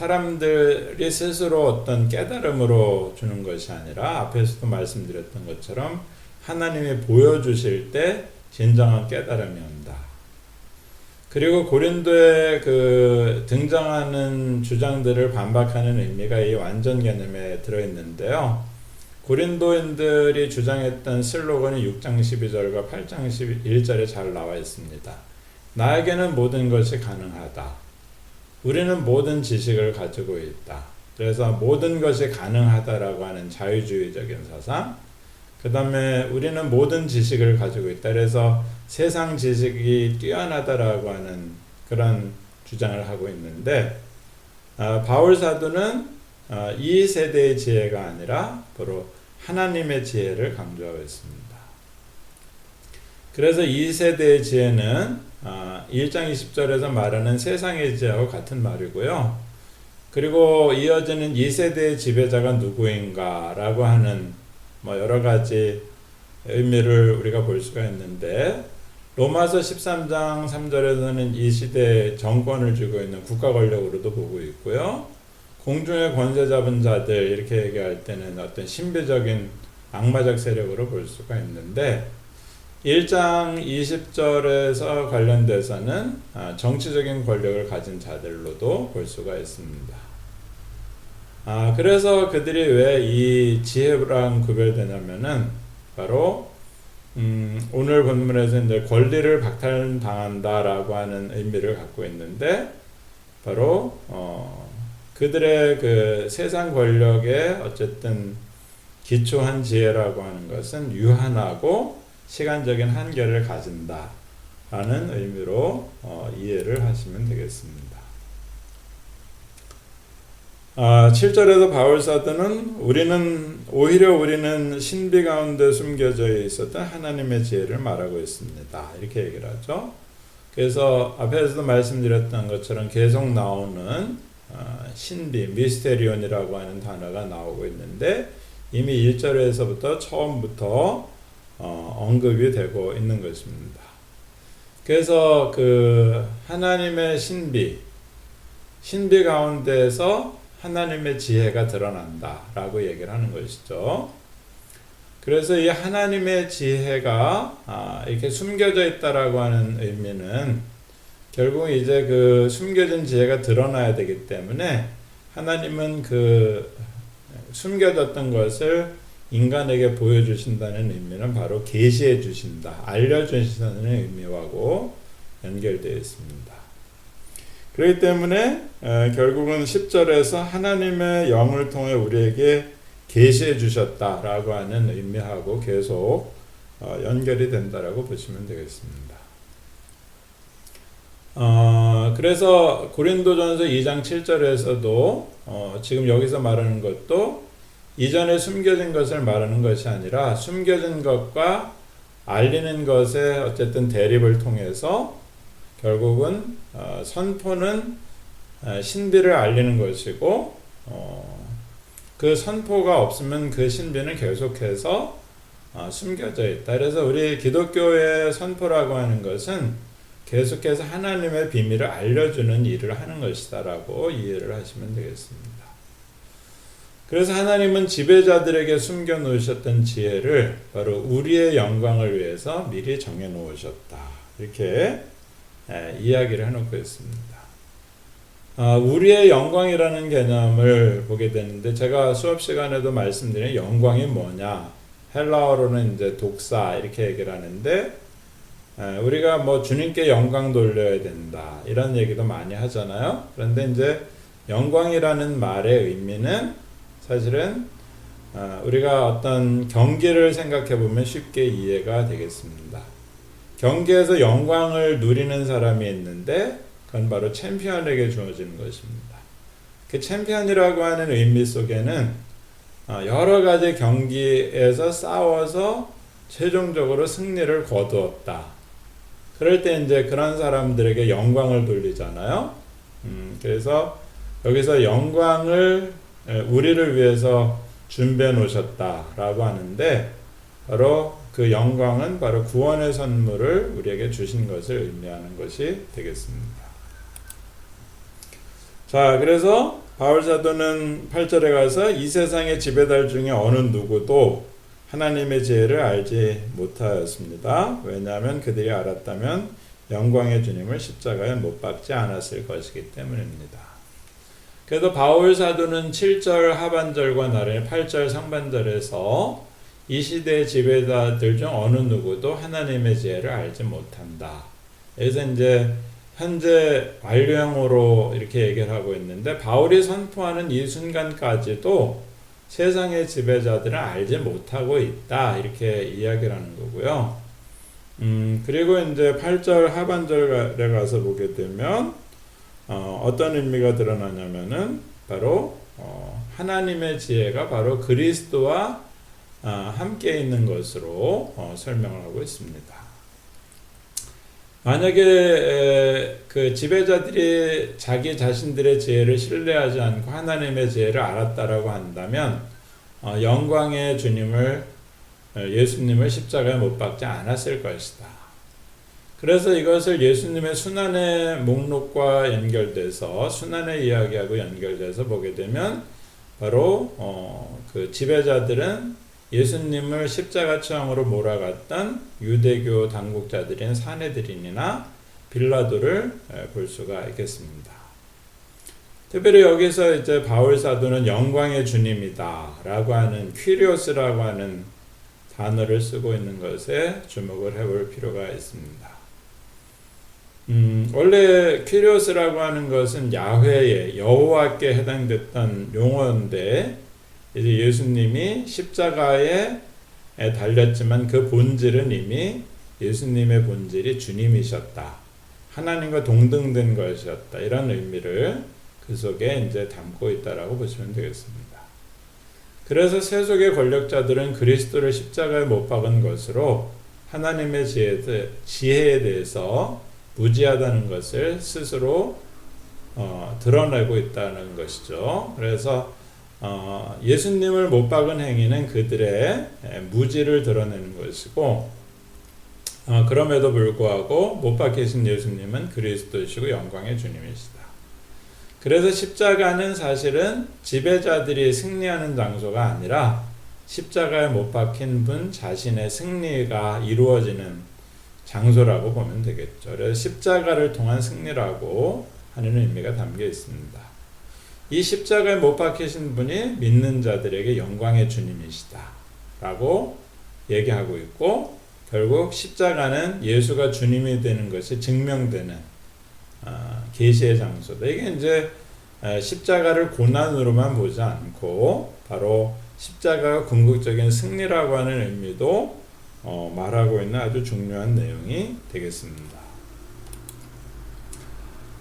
사람들이 스스로 어떤 깨달음으로 주는 것이 아니라 앞에서도 말씀드렸던 것처럼 하나님이 보여주실 때 진정한 깨달음이 온다. 그리고 고린도에 그 등장하는 주장들을 반박하는 의미가 이 완전 개념에 들어있는데요. 고린도인들이 주장했던 슬로건이 6장 12절과 8장 11절에 잘 나와 있습니다. 나에게는 모든 것이 가능하다. 우리는 모든 지식을 가지고 있다. 그래서 모든 것이 가능하다라고 하는 자유주의적인 사상. 그 다음에 우리는 모든 지식을 가지고 있다. 그래서 세상 지식이 뛰어나다라고 하는 그런 주장을 하고 있는데, 바울 사도는 이 세대의 지혜가 아니라 바로 하나님의 지혜를 강조하고 있습니다. 그래서 이 세대의 지혜는 1장 20절에서 말하는 세상의 지혜와 같은 말이고요. 그리고 이어지는 이 세대의 지배자가 누구인가 라고 하는 여러 가지 의미를 우리가 볼 수가 있는데, 로마서 13장 3절에서는 이 시대의 정권을 쥐고 있는 국가 권력으로도 보고 있고요. 공중의 권세 잡은 자들 이렇게 얘기할 때는 어떤 신비적인 악마적 세력으로 볼 수가 있는데, 1장 20절에서 관련돼서는 정치적인 권력을 가진 자들로도 볼 수가 있습니다. 그래서 그들이 왜 이 지혜랑 구별되냐면은 바로 오늘 본문에서 이제 권리를 박탈당한다라고 하는 의미를 갖고 있는데, 바로 그들의 그 세상 권력에 어쨌든 기초한 지혜라고 하는 것은 유한하고 시간적인 한계를 가진다라는 의미로 이해를 하시면 되겠습니다. 7절에서 바울 사도는 오히려 우리는 신비 가운데 숨겨져 있었던 하나님의 지혜를 말하고 있습니다. 이렇게 얘기를 하죠. 그래서 앞에서도 말씀드렸던 것처럼 계속 나오는 신비, 미스테리온이라고 하는 단어가 나오고 있는데, 이미 1절에서부터 처음부터 언급이 되고 있는 것입니다. 그래서 그 하나님의 신비 가운데서 하나님의 지혜가 드러난다라고 얘기를 하는 것이죠. 그래서 이 하나님의 지혜가 이렇게 숨겨져 있다라고 하는 의미는 결국 이제 그 숨겨진 지혜가 드러나야 되기 때문에 하나님은 그 숨겨졌던 것을 인간에게 보여주신다는 의미는 바로 계시해 주신다, 알려주신다는 의미하고 연결되어 있습니다. 그렇기 때문에 결국은 10절에서 하나님의 영을 통해 우리에게 계시해 주셨다라고 하는 의미하고 계속 연결이 된다라고 보시면 되겠습니다. 그래서 고린도전서 2장 7절에서도 지금 여기서 말하는 것도 이전에 숨겨진 것을 말하는 것이 아니라 숨겨진 것과 알리는 것의 어쨌든 대립을 통해서 결국은 선포는 신비를 알리는 것이고, 그 선포가 없으면 그 신비는 계속해서 숨겨져 있다. 그래서 우리 기독교의 선포라고 하는 것은 계속해서 하나님의 비밀을 알려주는 일을 하는 것이다라고 이해를 하시면 되겠습니다. 그래서 하나님은 지배자들에게 숨겨 놓으셨던 지혜를 바로 우리의 영광을 위해서 미리 정해 놓으셨다. 이렇게 이야기를 해놓고 있습니다. 우리의 영광이라는 개념을 보게 되는데, 제가 수업 시간에도 말씀드린 영광이 뭐냐, 헬라어로는 이제 독사 이렇게 얘기를 하는데, 우리가 뭐 주님께 영광 돌려야 된다 이런 얘기도 많이 하잖아요. 그런데 이제 영광이라는 말의 의미는 사실은 우리가 어떤 경기를 생각해 보면 쉽게 이해가 되겠습니다. 경기에서 영광을 누리는 사람이 있는데 그건 바로 챔피언에게 주어지는 것입니다. 그 챔피언이라고 하는 의미 속에는 여러 가지 경기에서 싸워서 최종적으로 승리를 거두었다. 그럴 때 이제 그런 사람들에게 영광을 돌리잖아요. 그래서 여기서 영광을 우리를 위해서 준비해 놓으셨다라고 하는데, 바로 그 영광은 바로 구원의 선물을 우리에게 주신 것을 의미하는 것이 되겠습니다. 자, 그래서 바울 사도는 8절에 가서 이 세상의 지배달 중에 어느 누구도 하나님의 지혜를 알지 못하였습니다. 왜냐하면 그들이 알았다면 영광의 주님을 십자가에 못 박지 않았을 것이기 때문입니다. 그래도 바울 사도는 7절 하반절과 나란히 8절 상반절에서 이 시대의 지배자들 중 어느 누구도 하나님의 지혜를 알지 못한다. 그래서 이제 현재 완료형으로 이렇게 얘기를 하고 있는데, 바울이 선포하는 이 순간까지도 세상의 지배자들은 알지 못하고 있다, 이렇게 이야기를 하는 거고요. 그리고 이제 8절 하반절에 가서 보게 되면 어떤 의미가 드러나냐면은 바로 하나님의 지혜가 바로 그리스도와 함께 있는 것으로 설명을 하고 있습니다. 만약에 그 지배자들이 자기 자신들의 지혜를 신뢰하지 않고 하나님의 지혜를 알았다라고 한다면 영광의 주님을, 예수님을 십자가에 못 박지 않았을 것이다. 그래서 이것을 예수님의 순환의 목록과 연결돼서, 순환의 이야기하고 연결돼서 보게 되면 바로 그 지배자들은 예수님을 십자가처형으로 몰아갔던 유대교 당국자들인 사내들인이나 빌라도를 볼 수가 있겠습니다. 특별히 여기서 이제 바울 사도는 영광의 주님이다 라고 하는 퀴리오스라고 하는 단어를 쓰고 있는 것에 주목을 해볼 필요가 있습니다. 원래 퀴리오스라고 하는 것은 야훼의, 여호와께 해당됐던 용어인데, 이제 예수님이 십자가에 달렸지만 그 본질은 이미 예수님의 본질이 주님이셨다, 하나님과 동등된 것이었다, 이런 의미를 그 속에 이제 담고 있다라고 보시면 되겠습니다. 그래서 세속의 권력자들은 그리스도를 십자가에 못 박은 것으로 하나님의 지혜에 대해서 무지하다는 것을 스스로 드러내고 있다는 것이죠. 그래서 예수님을 못 박은 행위는 그들의 무지를 드러내는 것이고, 그럼에도 불구하고 못 박히신 예수님은 그리스도이시고 영광의 주님이시다. 그래서 십자가는 사실은 지배자들이 승리하는 장소가 아니라 십자가에 못 박힌 분 자신의 승리가 이루어지는 장소라고 보면 되겠죠. 그래서 십자가를 통한 승리라고 하는 의미가 담겨 있습니다. 이 십자가에 못 박히신 분이 믿는 자들에게 영광의 주님이시다 라고 얘기하고 있고, 결국 십자가는 예수가 주님이 되는 것이 증명되는 계시의 장소다. 이게 이제 십자가를 고난으로만 보지 않고 바로 십자가가 궁극적인 승리라고 하는 의미도 말하고 있는 아주 중요한 내용이 되겠습니다.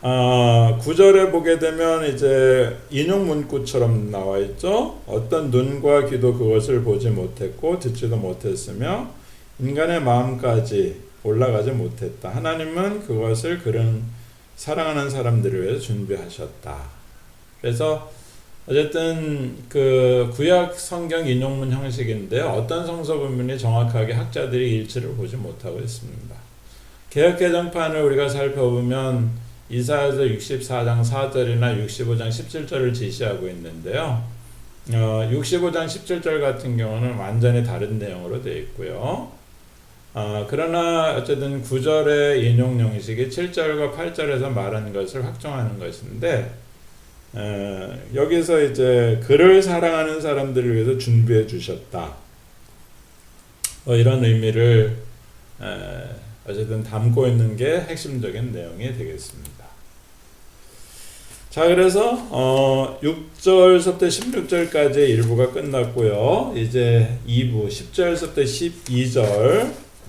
9절에 보게 되면 이제 인용 문구처럼 나와 있죠. 어떤 눈과 귀도 그것을 보지 못했고 듣지도 못했으며 인간의 마음까지 올라가지 못했다. 하나님은 그것을 그런 사랑하는 사람들을 위해서 준비하셨다. 그래서 어쨌든 그 구약 성경 인용문 형식인데, 어떤 성서 부분이 정확하게 학자들이 일치를 보지 못하고 있습니다. 개역 개정판을 우리가 살펴보면 이사야서 64장 4절이나 65장 17절을 지시하고 있는데요. 65장 17절 같은 경우는 완전히 다른 내용으로 되어 있고요. 그러나 어쨌든 9절의 인용 형식이 7절과 8절에서 말하는 것을 확정하는 것인데, 여기서 이제 그를 사랑하는 사람들을 위해서 준비해 주셨다, 이런 의미를 어쨌든 담고 있는 게 핵심적인 내용이 되겠습니다. 자, 그래서 6절부터 16절까지 일부가 끝났고요. 이제 2부 10절부터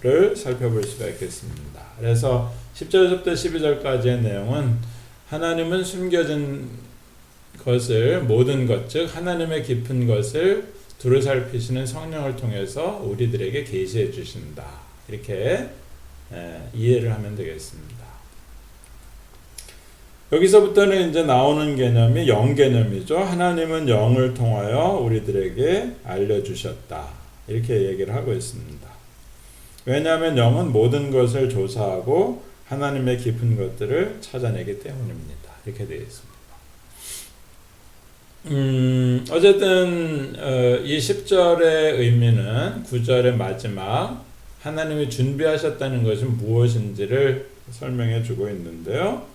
12절을 살펴볼 수가 있겠습니다. 그래서 10절부터 12절까지의 내용은 하나님은 숨겨진 것을, 모든 것, 즉 하나님의 깊은 것을 두루 살피시는 성령을 통해서 우리들에게 계시해 주신다, 이렇게 이해를 하면 되겠습니다. 여기서부터는 이제 나오는 개념이 영 개념이죠. 하나님은 영을 통하여 우리들에게 알려주셨다, 이렇게 얘기를 하고 있습니다. 왜냐하면 영은 모든 것을 조사하고 하나님의 깊은 것들을 찾아내기 때문입니다. 이렇게 되어 있습니다. 어쨌든 이 10절의 의미는 9절의 마지막 하나님이 준비하셨다는 것이 무엇인지를 설명해 주고 있는데요.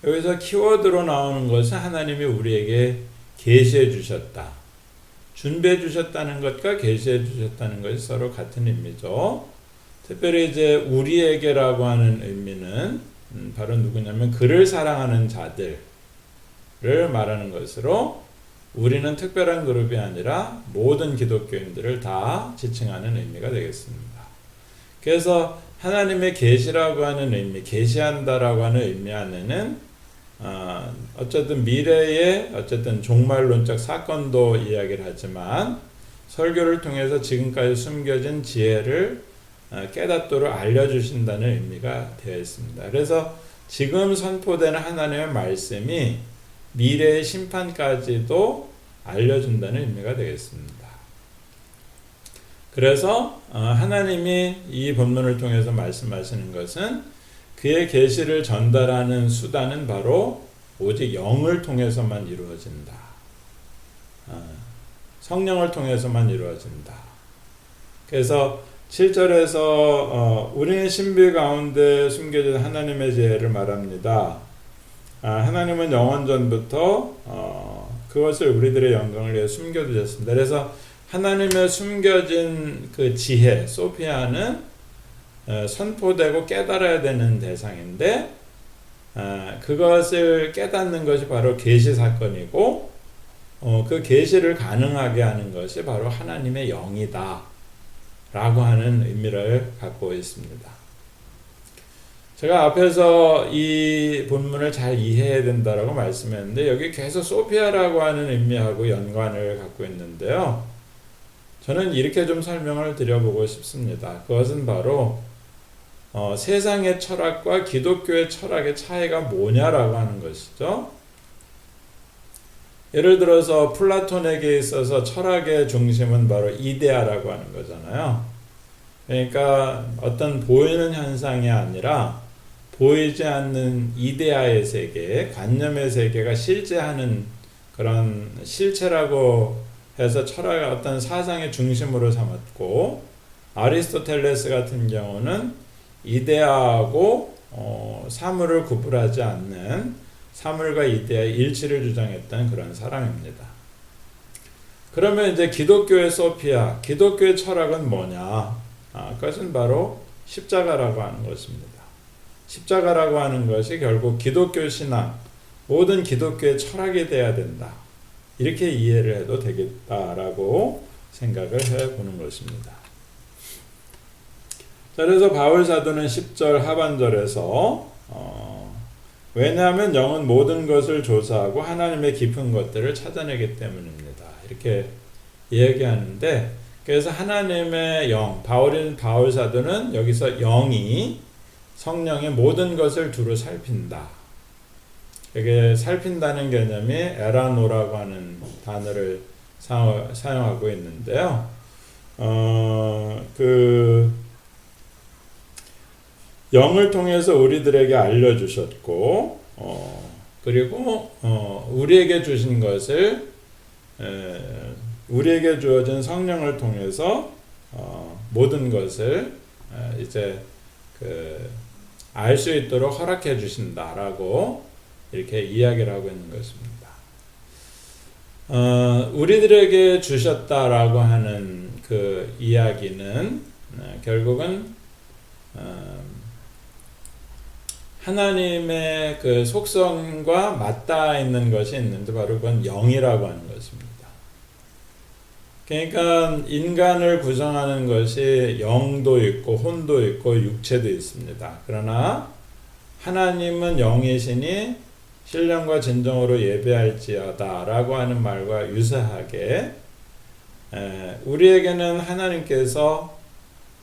여기서 키워드로 나오는 것은 하나님이 우리에게 계시해 주셨다. 준비해 주셨다는 것과 계시해 주셨다는 것이 서로 같은 의미죠. 특별히 이제 우리에게라고 하는 의미는 바로 누구냐면 그를 사랑하는 자들을 말하는 것으로 우리는 특별한 그룹이 아니라 모든 기독교인들을 다 지칭하는 의미가 되겠습니다. 그래서 하나님의 계시라고 하는 의미, 계시한다라고 하는 의미 안에는 어쨌든 미래의 어쨌든 종말론적 사건도 이야기를 하지만 설교를 통해서 지금까지 숨겨진 지혜를 깨닫도록 알려주신다는 의미가 되어 있습니다. 그래서 지금 선포되는 하나님의 말씀이 미래의 심판까지도 알려준다는 의미가 되겠습니다. 그래서 하나님이 이 본문을 통해서 말씀하시는 것은 그의 계시를 전달하는 수단은 바로 오직 영을 통해서만 이루어진다. 성령을 통해서만 이루어진다. 그래서 7절에서 우리는 신비 가운데 숨겨진 하나님의 지혜를 말합니다. 하나님은 영원 전부터 그것을 우리들의 영광을 위해 숨겨두셨습니다. 그래서 하나님의 숨겨진 그 지혜, 소피아는 선포되고 깨달아야 되는 대상인데 그것을 깨닫는 것이 바로 계시 사건이고 그 계시를 가능하게 하는 것이 바로 하나님의 영이다 라고 하는 의미를 갖고 있습니다. 제가 앞에서 이 본문을 잘 이해해야 된다라고 말씀했는데 여기 계속 소피아라고 하는 의미하고 연관을 갖고 있는데요. 저는 이렇게 좀 설명을 드려보고 싶습니다. 그것은 바로 세상의 철학과 기독교의 철학의 차이가 뭐냐라고 하는 것이죠. 예를 들어서 플라톤에게 있어서 철학의 중심은 바로 이데아라고 하는 거잖아요. 그러니까 어떤 보이는 현상이 아니라 보이지 않는 이데아의 세계, 관념의 세계가 실제하는 그런 실체라고 해서 철학의 어떤 사상의 중심으로 삼았고, 아리스토텔레스 같은 경우는 이데아하고 사물을 구분하지 않는 사물과 이데아의 일치를 주장했던 그런 사람입니다. 그러면 이제 기독교의 소피아, 기독교의 철학은 뭐냐? 그것은 바로 십자가라고 하는 것입니다. 십자가라고 하는 것이 결국 기독교 신앙, 모든 기독교의 철학이 돼야 된다. 이렇게 이해를 해도 되겠다라고 생각을 해보는 것입니다. 자, 그래서 바울 사도는 10절 하반절에서 왜냐하면 영은 모든 것을 조사하고 하나님의 깊은 것들을 찾아내기 때문입니다. 이렇게 이야기하는데, 그래서 하나님의 영, 바울 사도는 여기서 영이 성령의 모든 것을 두루 살핀다. 이게 살핀다는 개념이 에라노라고 하는 단어를 사용하고 있는데요. 그 영을 통해서 우리들에게 알려주셨고, 그리고 우리에게 주신 것을 우리에게 주어진 성령을 통해서 모든 것을 이제 알 수 있도록 허락해 주신다라고 이렇게 이야기를 하고 있는 것입니다. 우리들에게 주셨다라고 하는 그 이야기는 결국은 하나님의 그 속성과 맞닿아 있는 것이 있는데 바로 그건 영이라고 하는 것입니다. 그러니까 인간을 구성하는 것이 영도 있고 혼도 있고 육체도 있습니다. 그러나 하나님은 영이시니 신령과 진정으로 예배할지어다 라고 하는 말과 유사하게 우리에게는 하나님께서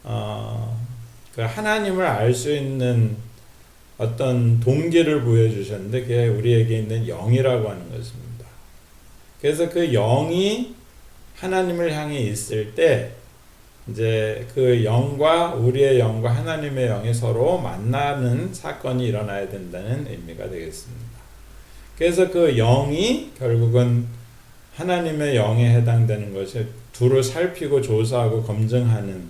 그 하나님을 알 수 있는 어떤 동기를 보여주셨는데 그게 우리에게 있는 영이라고 하는 것입니다. 그래서 그 영이 하나님을 향해 있을 때 이제 그 영과 우리의 영과 하나님의 영이 서로 만나는 사건이 일어나야 된다는 의미가 되겠습니다. 그래서 그 영이 결국은 하나님의 영에 해당되는 것이 두루 살피고 조사하고 검증하는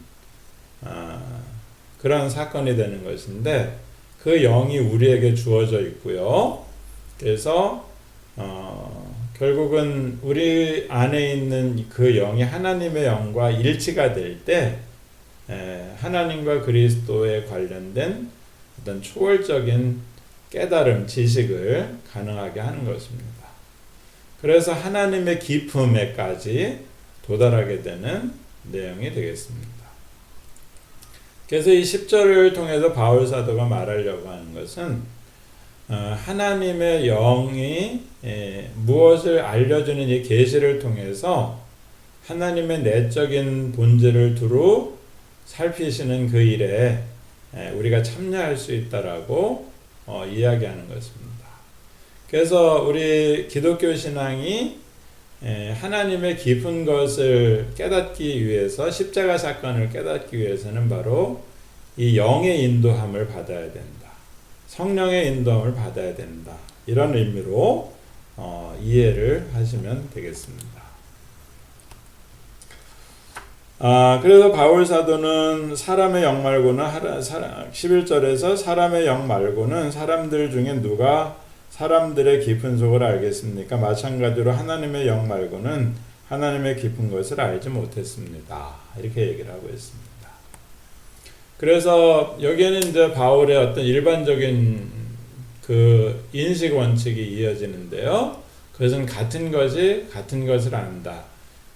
그런 사건이 되는 것인데 그 영이 우리에게 주어져 있고요. 그래서 결국은 우리 안에 있는 그 영이 하나님의 영과 일치가 될 때 하나님과 그리스도에 관련된 어떤 초월적인 깨달음, 지식을 가능하게 하는 것입니다. 그래서 하나님의 깊음에까지 도달하게 되는 내용이 되겠습니다. 그래서 이 10절을 통해서 바울 사도가 말하려고 하는 것은 하나님의 영이 무엇을 알려주는 이 계시를 통해서 하나님의 내적인 본질을 두루 살피시는 그 일에 우리가 참여할 수 있다라고 이야기하는 것입니다. 그래서 우리 기독교 신앙이 하나님의 깊은 것을 깨닫기 위해서 십자가 사건을 깨닫기 위해서는 바로 이 영의 인도함을 받아야 된다. 성령의 인도함을 받아야 된다. 이런 의미로 이해를 하시면 되겠습니다. 그래서 바울 사도는 사람의 영 말고는 11절에서 사람의 영 말고는 사람들 중에 누가 사람들의 깊은 속을 알겠습니까? 마찬가지로 하나님의 영 말고는 하나님의 깊은 것을 알지 못했습니다. 이렇게 얘기를 하고 있습니다. 그래서 여기에는 이제 바울의 어떤 일반적인 그 인식 원칙이 이어지는데요. 그것은 같은 것이 같은 것을 안다.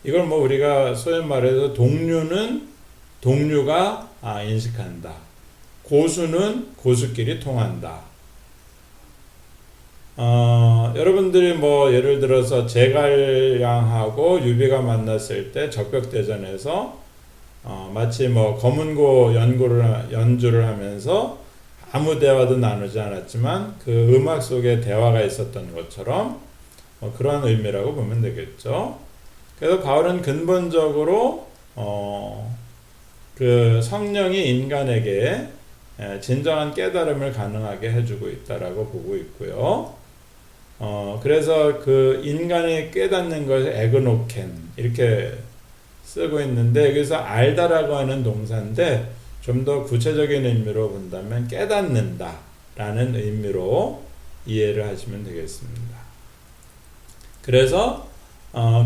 이걸 뭐 우리가 소위 말해서 동류는 동류가 인식한다. 고수는 고수끼리 통한다. 여러분들이 뭐 예를 들어서 제갈량하고 유비가 만났을 때 적벽대전에서 마치 뭐 검은고 연주를 하면서 아무 대화도 나누지 않았지만 그 음악 속에 대화가 있었던 것처럼 그런 의미라고 보면 되겠죠. 그래서 바울은 근본적으로 그 성령이 인간에게 진정한 깨달음을 가능하게 해주고 있다라고 보고 있고요. 그래서 그 인간이 깨닫는 것을 에그노켄 이렇게 쓰고 있는데 여기서 알다라고 하는 동사인데 좀 더 구체적인 의미로 본다면 깨닫는다 라는 의미로 이해를 하시면 되겠습니다. 그래서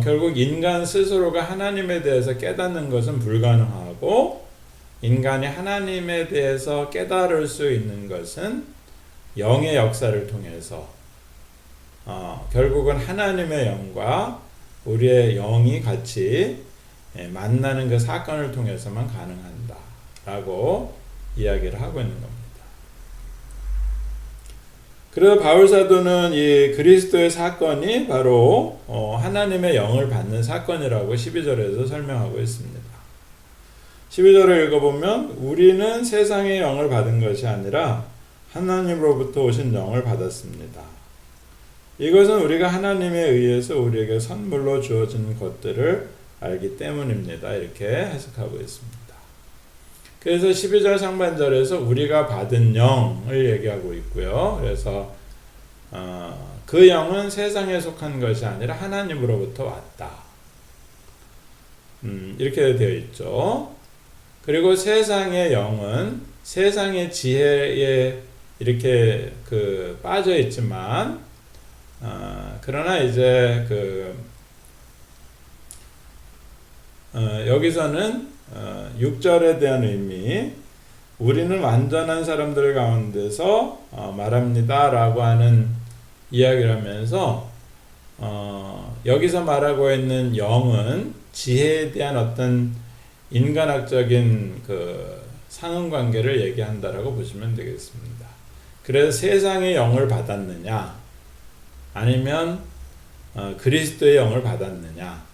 결국 인간 스스로가 하나님에 대해서 깨닫는 것은 불가능하고 인간이 하나님에 대해서 깨달을 수 있는 것은 영의 역사를 통해서 결국은 하나님의 영과 우리의 영이 같이 만나는 그 사건을 통해서만 가능한다 라고 이야기를 하고 있는 겁니다. 그래서 바울 사도는 이 그리스도의 사건이 바로 하나님의 영을 받는 사건이라고 12절에서 설명하고 있습니다. 12절을 읽어보면 우리는 세상의 영을 받은 것이 아니라 하나님으로부터 오신 영을 받았습니다. 이것은 우리가 하나님에 의해서 우리에게 선물로 주어진 것들을 알기 때문입니다. 이렇게 해석하고 있습니다. 그래서 12절 상반절에서 우리가 받은 영을 얘기하고 있고요. 그래서 그 영은 세상에 속한 것이 아니라 하나님으로부터 왔다. 이렇게 되어 있죠. 그리고 세상의 영은 세상의 지혜에 이렇게 빠져 있지만 그러나 이제 여기서는 6절에 대한 의미 우리는 완전한 사람들 가운데서 말합니다 라고 하는 이야기를 하면서 여기서 말하고 있는 영은 지혜에 대한 어떤 인간학적인 상응관계를 얘기한다라고 보시면 되겠습니다. 그래서 세상의 영을 받았느냐 아니면 그리스도의 영을 받았느냐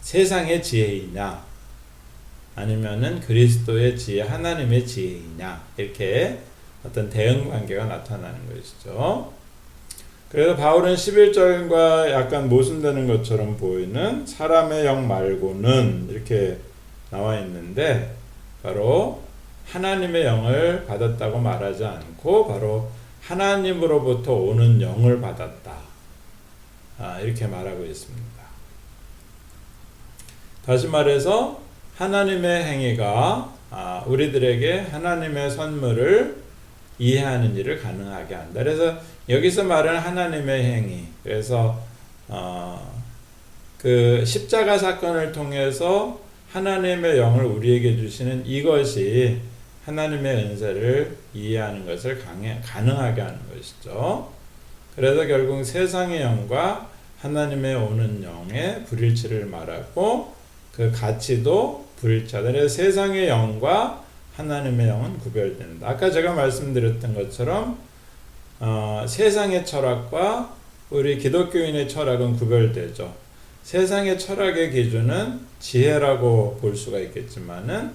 세상의 지혜이냐 아니면은 그리스도의 지혜 하나님의 지혜이냐 이렇게 어떤 대응관계가 나타나는 것이죠. 그래서 바울은 11절과 약간 모순되는 것처럼 보이는 사람의 영 말고는 이렇게 나와 있는데 바로 하나님의 영을 받았다고 말하지 않고 바로 하나님으로부터 오는 영을 받았다 이렇게 말하고 있습니다. 다시 말해서 하나님의 행위가 우리들에게 하나님의 선물을 이해하는 일을 가능하게 한다. 그래서 여기서 말하는 하나님의 행위, 그래서 그 십자가 사건을 통해서 하나님의 영을 우리에게 주시는 이것이 하나님의 은사를 이해하는 것을 가능하게 하는 것이죠. 그래서 결국 세상의 영과 하나님의 오는 영의 불일치를 말하고 그 가치도 불일치하다. 그래서 세상의 영과 하나님의 영은 구별된다. 아까 제가 말씀드렸던 것처럼 세상의 철학과 우리 기독교인의 철학은 구별되죠. 세상의 철학의 기준은 지혜라고 볼 수가 있겠지만은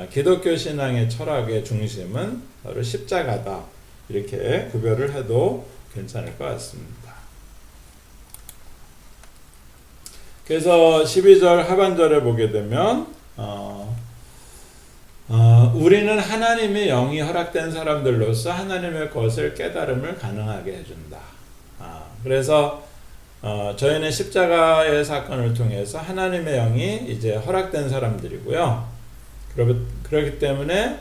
기독교 신앙의 철학의 중심은 바로 십자가다. 이렇게 구별을 해도 괜찮을 것 같습니다. 그래서 12절 하반절에 보게 되면 우리는 하나님의 영이 허락된 사람들로서 하나님의 것을 깨달음을 가능하게 해준다. 그래서 저희는 십자가의 사건을 통해서 하나님의 영이 이제 허락된 사람들이고요. 그렇기 때문에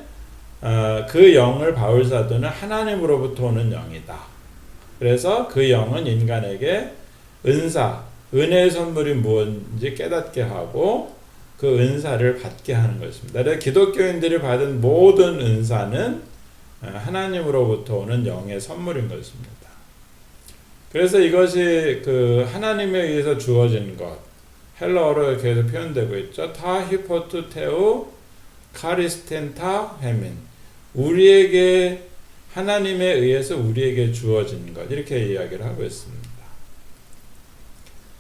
그 영을 바울 사도는 하나님으로부터 오는 영이다. 그래서 그 영은 인간에게 은혜의 선물이 무엇인지 깨닫게 하고 그 은사를 받게 하는 것입니다. 그래서 기독교인들이 받은 모든 은사는 하나님으로부터 오는 영의 선물인 것입니다. 그래서 이것이 그 하나님에 의해서 주어진 것, 헬라어로 계속 표현되고 있죠. 타 히포투 테우 카리스텐타 헤민, 우리에게 하나님에 의해서 우리에게 주어진 것, 이렇게 이야기를 하고 있습니다.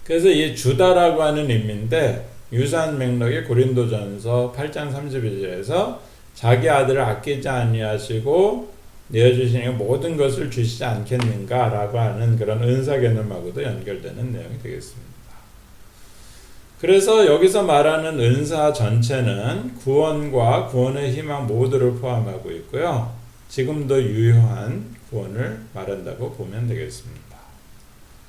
그래서 이 주다라고 하는 의미인데 유사한 맥락이 고린도전서 8장 32절에서 자기 아들을 아끼지 아니하시고 내어주시니 모든 것을 주시지 않겠는가 라고 하는 그런 은사 개념하고도 연결되는 내용이 되겠습니다. 그래서 여기서 말하는 은사 전체는 구원과 구원의 희망 모두를 포함하고 있고요. 지금도 유효한 구원을 말한다고 보면 되겠습니다.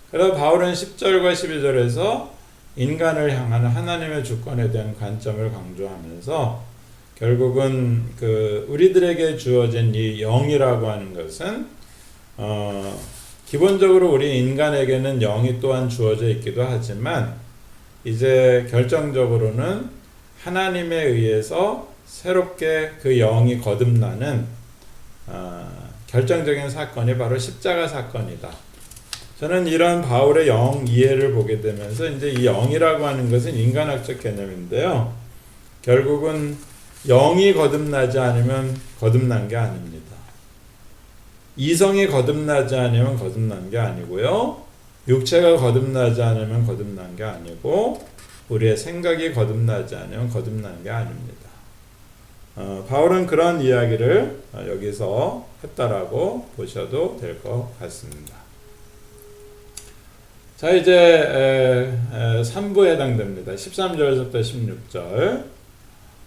그래서 바울은 10절과 12절에서 인간을 향하는 하나님의 주권에 대한 관점을 강조하면서 결국은 그 우리들에게 주어진 이 영이라고 하는 것은 기본적으로 우리 인간에게는 영이 또한 주어져 있기도 하지만 이제 결정적으로는 하나님에 의해서 새롭게 그 영이 거듭나는 결정적인 사건이 바로 십자가 사건이다. 저는 이런 바울의 영 이해를 보게 되면서 이제 이 영이라고 하는 것은 인간학적 개념인데요. 결국은 영이 거듭나지 않으면 거듭난 게 아닙니다. 이성이 거듭나지 않으면 거듭난 게 아니고요. 육체가 거듭나지 않으면 거듭난 게 아니고 우리의 생각이 거듭나지 않으면 거듭난 게 아닙니다. 바울은 그런 이야기를 여기서 했다라고 보셔도 될 것 같습니다. 자, 이제 3부에 해당됩니다. 13절에서부터 16절.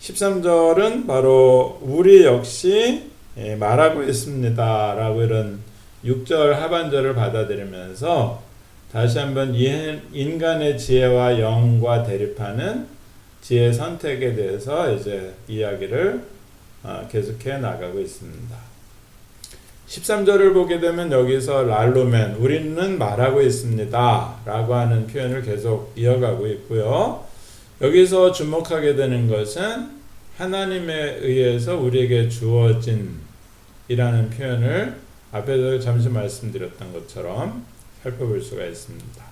13절은 바로 우리 역시 말하고 있습니다 라고 이런 6절 하반절을 받아들이면서 다시 한번 인간의 지혜와 영과 대립하는 지혜 선택에 대해서 이제 이야기를 계속해 나가고 있습니다. 13절을 보게 되면 여기서 랄루멘, 우리는 말하고 있습니다 라고 하는 표현을 계속 이어가고 있고요. 여기서 주목하게 되는 것은 하나님에 의해서 우리에게 주어진 이라는 표현을 앞에서 잠시 말씀드렸던 것처럼 살펴볼 수가 있습니다.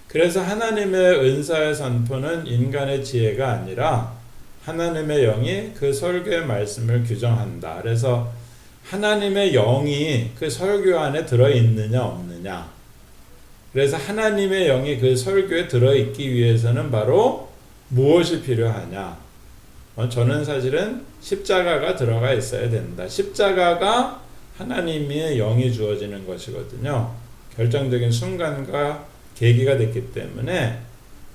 그래서 하나님의 은사의 선포는 인간의 지혜가 아니라 하나님의 영이 그 설교의 말씀을 규정한다. 그래서 하나님의 영이 그 설교 안에 들어있느냐 없느냐, 그래서 하나님의 영이 그 설교에 들어있기 위해서는 바로 무엇이 필요하냐? 저는 사실은 십자가가 들어가 있어야 된다. 십자가가 하나님의 영이 주어지는 것이거든요. 결정적인 순간과 계기가 됐기 때문에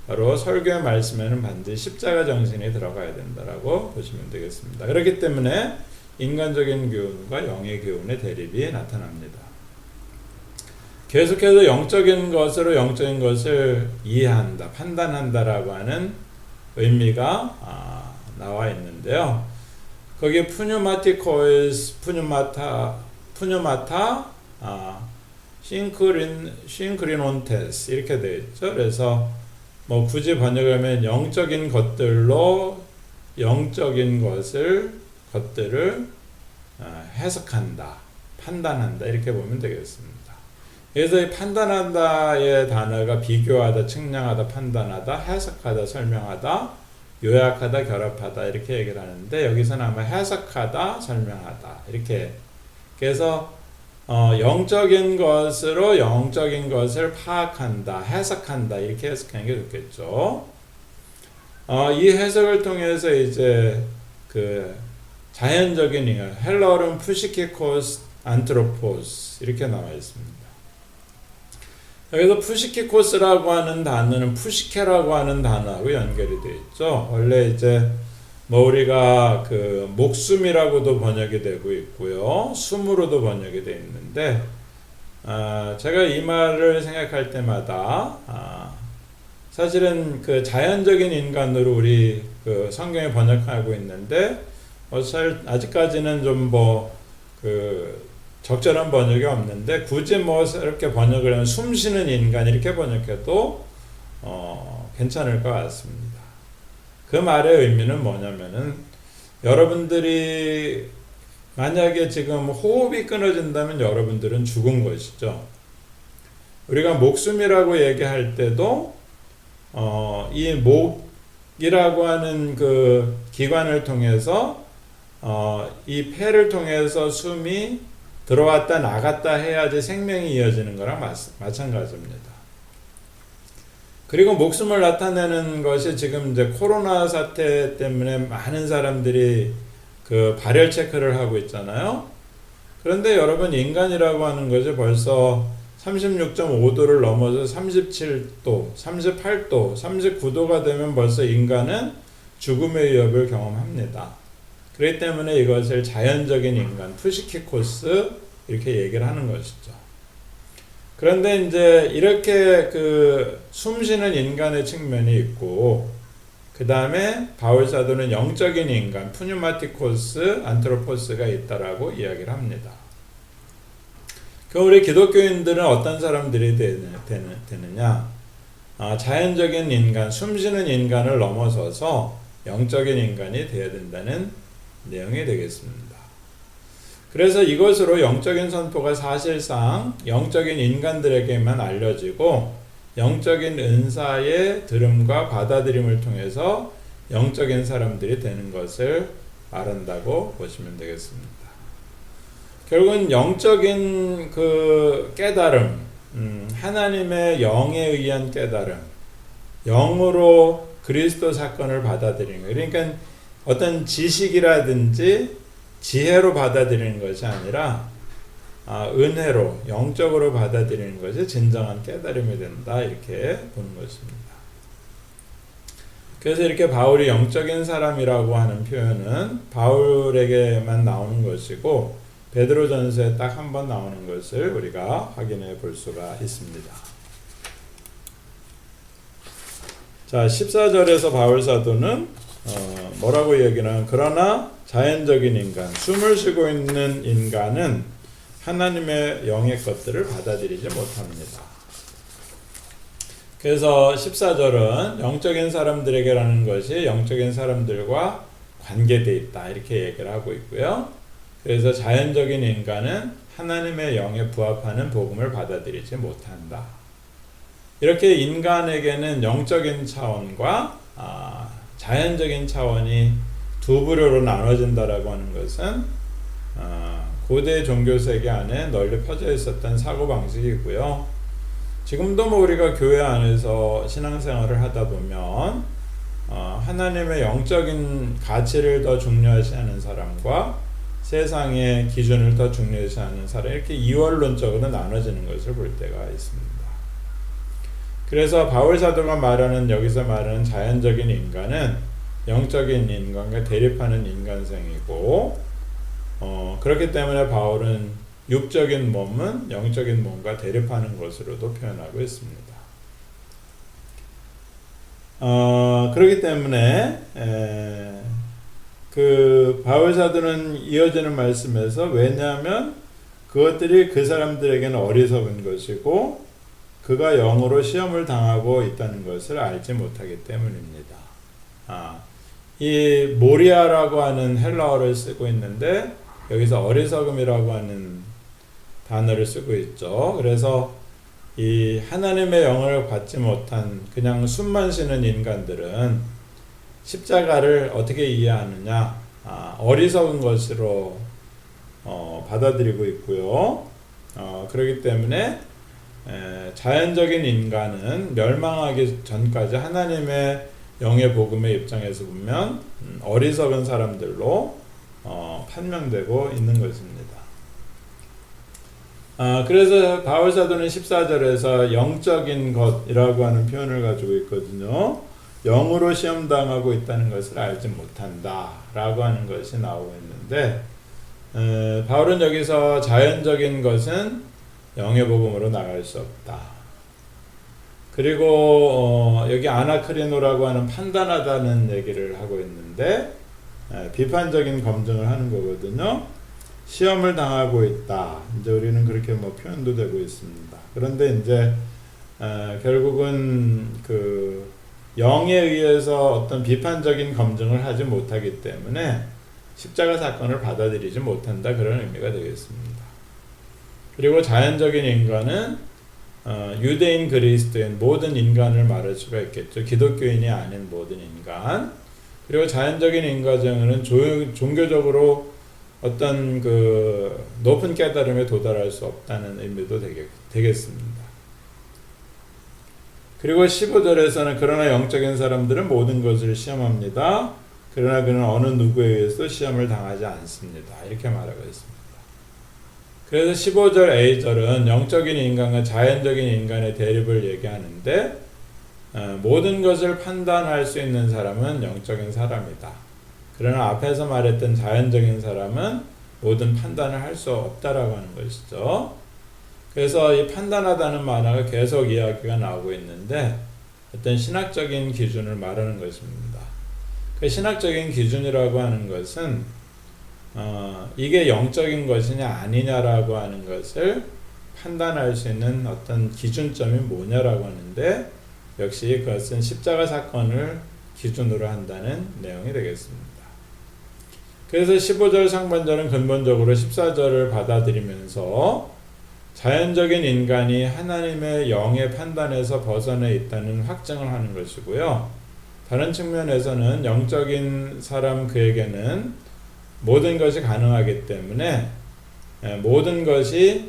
바로 설교의 말씀에는 반드시 십자가 정신이 들어가야 된다라고 보시면 되겠습니다. 그렇기 때문에 인간적인 교훈과 영의 교훈의 대립이 나타납니다. 계속해서 영적인 것으로 영적인 것을 이해한다, 판단한다라고 하는 의미가 나와 있는데요. 거기에 푸뉴마티코스, 푸뉴마타, 싱크리논테스 이렇게 되어 있죠. 그래서 뭐 굳이 번역하면 영적인 것들로 영적인 것들을 해석한다, 판단한다 이렇게 보면 되겠습니다. 그래서 이 판단한다의 단어가 비교하다, 측량하다, 판단하다, 해석하다, 설명하다, 요약하다, 결합하다 이렇게 얘기를 하는데 여기서는 아마 해석하다, 설명하다 이렇게. 그래서 영적인 것으로 영적인 것을 파악한다, 해석한다 이렇게 해석하는 게 좋겠죠. 이 해석을 통해서 이제 그 자연적인 인간, 헬러어는 푸시키코스 안트로포스 이렇게 나와 있습니다. 여기서 푸시키코스라고 하는 단어는 푸시케라고 하는 단어하고 연결이 되어 있죠. 원래 이제 뭐 우리가 그 목숨이라고도 번역이 되고 있고요, 숨으로도 번역이 되어 있는데 제가 이 말을 생각할 때마다 사실은 그 자연적인 인간으로 우리 그 성경에 번역하고 있는데 아직까지는 좀 뭐 그 적절한 번역이 없는데 굳이 뭐 이렇게 번역을 하면 숨쉬는 인간 이렇게 번역해도 괜찮을 것 같습니다. 그 말의 의미는 뭐냐면은 여러분들이 만약에 지금 호흡이 끊어진다면 여러분들은 죽은 것이죠. 우리가 목숨이라고 얘기할 때도 이 목이라고 하는 그 기관을 통해서 이 폐를 통해서 숨이 들어왔다 나갔다 해야지 생명이 이어지는 거랑 마찬가지입니다. 그리고 목숨을 나타내는 것이 지금 이제 코로나 사태 때문에 많은 사람들이 그 발열 체크를 하고 있잖아요. 그런데 여러분 인간이라고 하는 것이 벌써 36.5도를 넘어서 37도, 38도, 39도가 되면 벌써 인간은 죽음의 위협을 경험합니다. 그렇기 때문에 이것을 자연적인 인간, 푸시키코스 이렇게 얘기를 하는 것이죠. 그런데 이제 이렇게 그 숨쉬는 인간의 측면이 있고 그 다음에 바울 사도는 영적인 인간, 푸뉴마티코스, 안트로포스가 있다라고 이야기를 합니다. 그럼 우리 기독교인들은 어떤 사람들이 되느냐? 자연적인 인간, 숨쉬는 인간을 넘어서서 영적인 인간이 되어야 된다는 내용이 되겠습니다. 그래서 이것으로 영적인 선포가 사실상 영적인 인간들에게만 알려지고 영적인 은사의 들음과 받아들임을 통해서 영적인 사람들이 되는 것을 말한다고 보시면 되겠습니다. 결국은 영적인 그 깨달음, 하나님의 영에 의한 깨달음, 영으로 그리스도 사건을 받아들이는 거예요. 그러니까 어떤 지식이라든지 지혜로 받아들이는 것이 아니라 은혜로 영적으로 받아들이는 것이 진정한 깨달음이 된다 이렇게 보는 것입니다. 그래서 이렇게 바울이 영적인 사람이라고 하는 표현은 바울에게만 나오는 것이고 베드로전서에 딱 한 번 나오는 것을 우리가 확인해 볼 수가 있습니다. 자, 14절에서 바울 사도는 뭐라고 얘기는 그러나 자연적인 인간, 숨을 쉬고 있는 인간은 하나님의 영의 것들을 받아들이지 못합니다. 그래서 14절은 영적인 사람들에게라는 것이 영적인 사람들과 관계되어 있다 이렇게 얘기를 하고 있고요. 그래서 자연적인 인간은 하나님의 영에 부합하는 복음을 받아들이지 못한다. 이렇게 인간에게는 영적인 차원과 자연적인 차원이 두 부류로 나눠진다라고 하는 것은 고대 종교 세계 안에 널리 퍼져 있었던 사고방식이고요. 지금도 뭐 우리가 교회 안에서 신앙생활을 하다 보면 하나님의 영적인 가치를 더 중요시하는 사람과 세상의 기준을 더 중요시하는 사람 이렇게 이원론적으로 나눠지는 것을 볼 때가 있습니다. 그래서 바울 사도가 말하는 여기서 말하는 자연적인 인간은 영적인 인간과 대립하는 인간성이고 그렇기 때문에 바울은 육적인 몸은 영적인 몸과 대립하는 것으로도 표현하고 있습니다. 그렇기 때문에 그 바울 사도는 이어지는 말씀에서 왜냐하면 그것들이 그 사람들에게는 어리석은 것이고 그가 영으로 시험을 당하고 있다는 것을 알지 못하기 때문입니다. 이 모리아라고 하는 헬라어를 쓰고 있는데 여기서 어리석음이라고 하는 단어를 쓰고 있죠. 그래서 이 하나님의 영을 받지 못한 그냥 숨만 쉬는 인간들은 십자가를 어떻게 이해하느냐? 어리석은 것으로 받아들이고 있고요. 그렇기 때문에 자연적인 인간은 멸망하기 전까지 하나님의 영의 복음의 입장에서 보면 어리석은 사람들로 판명되고 있는 것입니다. 그래서 바울 사도는 14절에서 영적인 것이라고 하는 표현을 가지고 있거든요. 영으로 시험당하고 있다는 것을 알지 못한다 라고 하는 것이 나오고 있는데 바울은 여기서 자연적인 것은 영의 복음으로 나갈 수 없다. 그리고 여기 아나크리노라고 하는 판단하다는 얘기를 하고 있는데 비판적인 검증을 하는 거거든요. 시험을 당하고 있다. 이제 우리는 그렇게 표현도 되고 있습니다. 그런데 이제 결국은 그 영에 의해서 어떤 비판적인 검증을 하지 못하기 때문에 십자가 사건을 받아들이지 못한다. 그런 의미가 되겠습니다. 그리고 자연적인 인간은 유대인, 그리스도인 모든 인간을 말할 수가 있겠죠. 기독교인이 아닌 모든 인간. 그리고 자연적인 인과정은 종교적으로 어떤 그 높은 깨달음에 도달할 수 없다는 의미도 되겠습니다. 그리고 15절에서는 그러나 영적인 사람들은 모든 것을 시험합니다. 그러나 그는 어느 누구에 의해서 시험을 당하지 않습니다. 이렇게 말하고 있습니다. 그래서 15절 A절은 영적인 인간과 자연적인 인간의 대립을 얘기하는데 모든 것을 판단할 수 있는 사람은 영적인 사람이다. 그러나 앞에서 말했던 자연적인 사람은 모든 판단을 할 수 없다라고 하는 것이죠. 그래서 이 판단하다는 만화가 계속 이야기가 나오고 있는데 어떤 신학적인 기준을 말하는 것입니다. 그 신학적인 기준이라고 하는 것은 이게 영적인 것이냐 아니냐라고 하는 것을 판단할 수 있는 어떤 기준점이 뭐냐라고 하는데 역시 그것은 십자가 사건을 기준으로 한다는 내용이 되겠습니다. 그래서 15절 상반절은 근본적으로 14절을 받아들이면서 자연적인 인간이 하나님의 영의 판단에서 벗어나 있다는 확증을 하는 것이고요. 다른 측면에서는 영적인 사람 그에게는 모든 것이 가능하기 때문에 모든 것을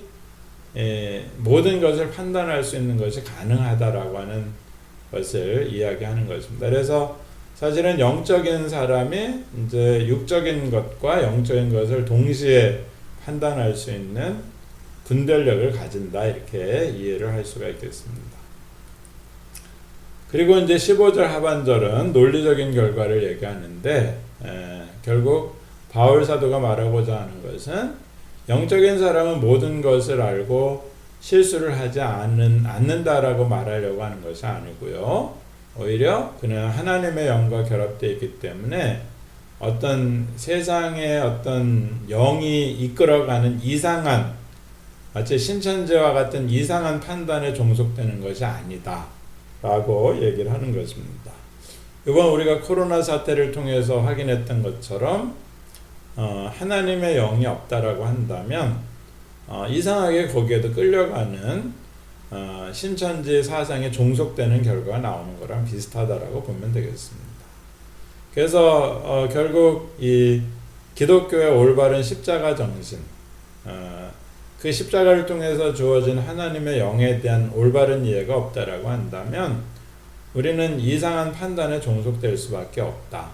판단할 수 있는 것이 가능하다라고 하는 것을 이야기하는 것입니다. 그래서 사실은 영적인 사람이 이제 육적인 것과 영적인 것을 동시에 판단할 수 있는 분별력을 가진다 이렇게 이해를 할 수가 있겠습니다. 그리고 이제 15절 하반절은 논리적인 결과를 얘기하는데 결국 바울 사도가 말하고자 하는 것은 영적인 사람은 모든 것을 알고 실수를 하지 않는다라고 말하려고 하는 것이 아니고요. 오히려 그는 하나님의 영과 결합되어 있기 때문에 어떤 세상의 어떤 영이 이끌어가는 이상한 마치 신천지와 같은 이상한 판단에 종속되는 것이 아니다 라고 얘기를 하는 것입니다. 이번 우리가 코로나 사태를 통해서 확인했던 것처럼 하나님의 영이 없다라고 한다면 이상하게 거기에도 끌려가는 신천지 사상에 종속되는 결과가 나오는 거랑 비슷하다라고 보면 되겠습니다. 그래서 결국 이 기독교의 올바른 십자가 정신, 그 십자가를 통해서 주어진 하나님의 영에 대한 올바른 이해가 없다라고 한다면 우리는 이상한 판단에 종속될 수밖에 없다.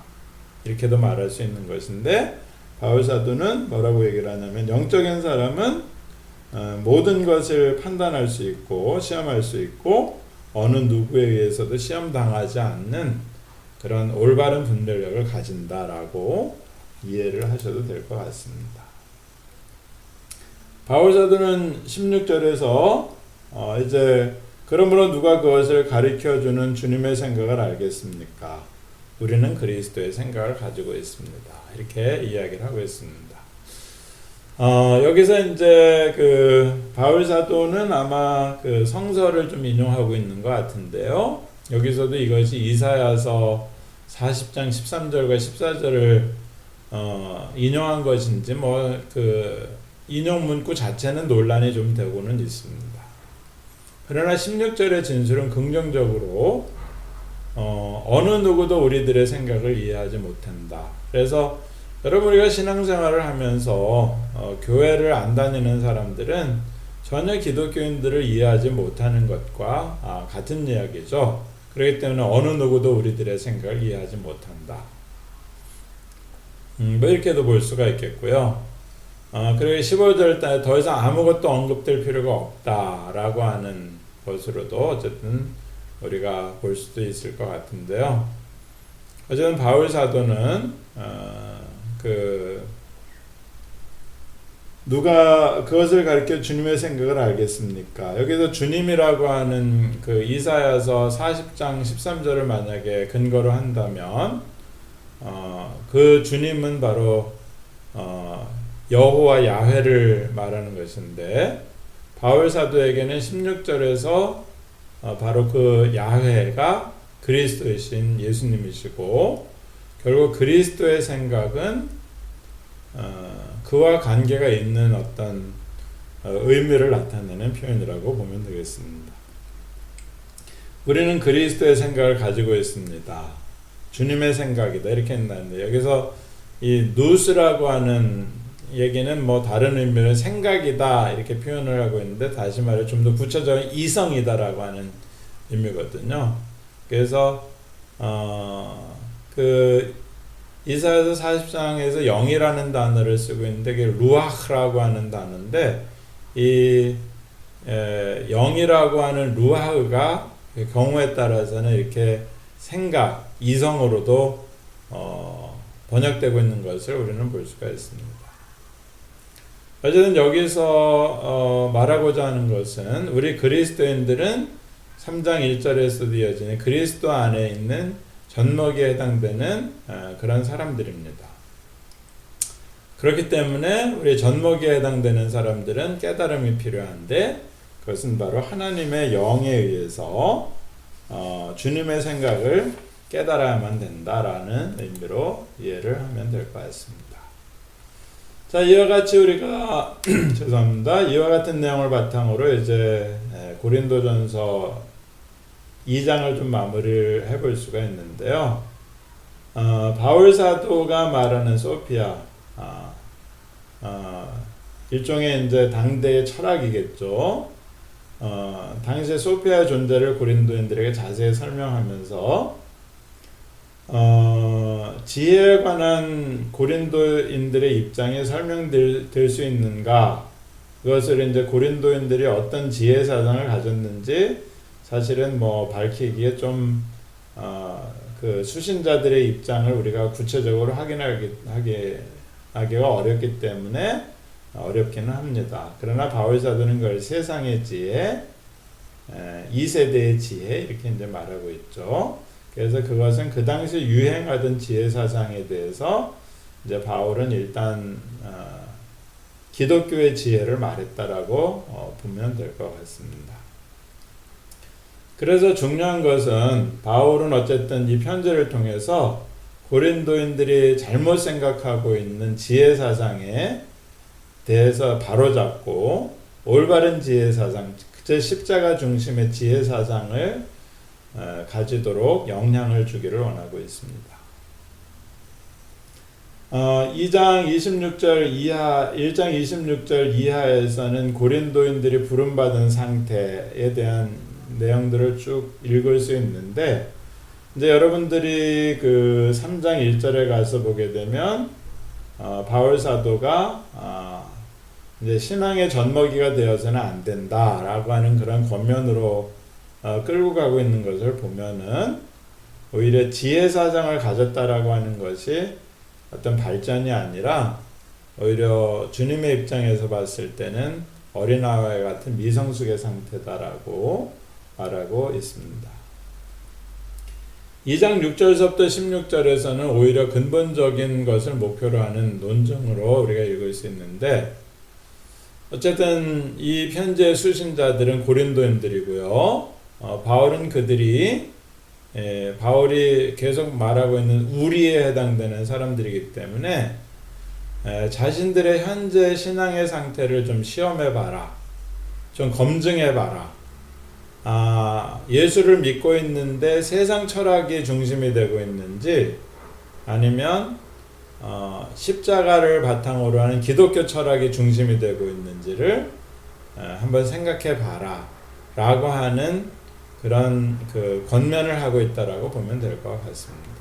이렇게도 말할 수 있는 것인데 바울 사도는 뭐라고 얘기를 하냐면 영적인 사람은 모든 것을 판단할 수 있고 시험할 수 있고 어느 누구에 의해서도 시험당하지 않는 그런 올바른 분별력을 가진다라고 이해를 하셔도 될 것 같습니다. 바울 사도는 16절에서 이제 그러므로 누가 그것을 가르쳐 주는 주님의 생각을 알겠습니까? 우리는 그리스도의 생각을 가지고 있습니다. 이렇게 이야기를 하고 있습니다. 여기서 이제 그 바울 사도는 아마 그 성서를 좀 인용하고 있는 것 같은데요. 여기서도 이것이 이사야서 40장 13절과 14절을 인용한 것인지 뭐 그 인용 문구 자체는 논란이 좀 되고는 있습니다. 그러나 16절의 진술은 긍정적으로 어느 누구도 우리들의 생각을 이해하지 못한다. 그래서 여러분 우리가 신앙생활을 하면서 교회를 안 다니는 사람들은 전혀 기독교인들을 이해하지 못하는 것과 같은 이야기죠. 그렇기 때문에 어느 누구도 우리들의 생각을 이해하지 못한다. 뭐 이렇게도 볼 수가 있겠고요. 그리고 15절 더 이상 아무것도 언급될 필요가 없다라고 하는 것으로도 어쨌든 우리가 볼 수도 있을 것 같은데요. 어쨌든 바울 사도는 누가 그것을 가르쳐 주님의 생각을 알겠습니까? 여기서 주님이라고 하는 그 이사야서 40장 13절을 만약에 근거로 한다면 그 주님은 바로 여호와 야훼를 말하는 것인데 바울 사도에게는 16절에서 바로 그 야훼가 그리스도이신 예수님이시고 결국 그리스도의 생각은 그와 관계가 있는 어떤 의미를 나타내는 표현이라고 보면 되겠습니다. 우리는 그리스도의 생각을 가지고 있습니다. 주님의 생각이다 이렇게 했는데 여기서 이 누스라고 하는 얘기는 뭐 다른 의미로 생각이다 이렇게 표현을 하고 있는데 다시 말해 좀 더 구체적인 이성이다라고 하는 의미거든요. 그래서 그 이사야서 40장에서 영이라는 단어를 쓰고 있는데 그게 루아흐라고 하는 단어인데 이 영이라고 하는 루아흐가 경우에 따라서는 이렇게 생각, 이성으로도 번역되고 있는 것을 우리는 볼 수가 있습니다. 어쨌든 여기서 말하고자 하는 것은 우리 그리스도인들은 3장 1절에서도 이어지는 그리스도 안에 있는 젖먹이에 해당되는 그런 사람들입니다. 그렇기 때문에 우리 젖먹이에 해당되는 사람들은 깨달음이 필요한데 그것은 바로 하나님의 영에 의해서 주님의 생각을 깨달아야만 된다라는 의미로 이해를 하면 될 것 같습니다. 자, 이와 같이 우리가 죄송합니다. 이와 같은 내용을 바탕으로 이제 고린도전서 2장을 좀 마무리를 해볼 수가 있는데요. 바울 사도가 말하는 소피아, 일종의 이제 당대의 철학이겠죠. 당시의 소피아의 존재를 고린도인들에게 자세히 설명하면서 지혜에 관한 고린도인들의 입장에 설명될 수 있는가? 그것을 이제 고린도인들이 어떤 지혜 사상을 가졌는지 사실은 뭐 밝히기에 좀 그 수신자들의 입장을 우리가 구체적으로 하기가 어렵기 때문에 어렵기는 합니다. 그러나 바울 사도는 그걸 세상의 지혜, 2세대의 지혜 이렇게 이제 말하고 있죠. 그래서 그것은 그 당시 유행하던 지혜 사상에 대해서 이제 바울은 일단 기독교의 지혜를 말했다라고 보면 될 것 같습니다. 그래서 중요한 것은 바울은 어쨌든 이 편지를 통해서 고린도인들이 잘못 생각하고 있는 지혜 사상에 대해서 바로잡고 올바른 지혜 사상, 즉 십자가 중심의 지혜 사상을 가지도록 영향을 주기를 원하고 있습니다. 1장 26절 이하에서는 고린도인들이 부름받은 상태에 대한 내용들을 쭉 읽을 수 있는데 이제 여러분들이 그 3장 1절에 가서 보게 되면 바울 사도가 이제 신앙의 젖먹이가 되어서는 안 된다라고 하는 그런 권면으로 끌고 가고 있는 것을 보면은 오히려 지혜 사상을 가졌다라고 하는 것이 어떤 발전이 아니라 오히려 주님의 입장에서 봤을 때는 어린아이와 같은 미성숙의 상태다라고 말하고 있습니다. 2장 6절서부터 16절에서는 오히려 근본적인 것을 목표로 하는 논증으로 우리가 읽을 수 있는데, 어쨌든 이 편지의 수신자들은 고린도인들이고요. 바울은 그들이 바울이 계속 말하고 있는 우리에 해당되는 사람들이기 때문에 자신들의 현재 신앙의 상태를 좀 시험해봐라, 좀 검증해봐라. 예수를 믿고 있는데 세상 철학이 중심이 되고 있는지, 아니면 십자가를 바탕으로 하는 기독교 철학이 중심이 되고 있는지를 한번 생각해 봐라 라고 하는 그런 권면을 하고 있다라고 보면 될 것 같습니다.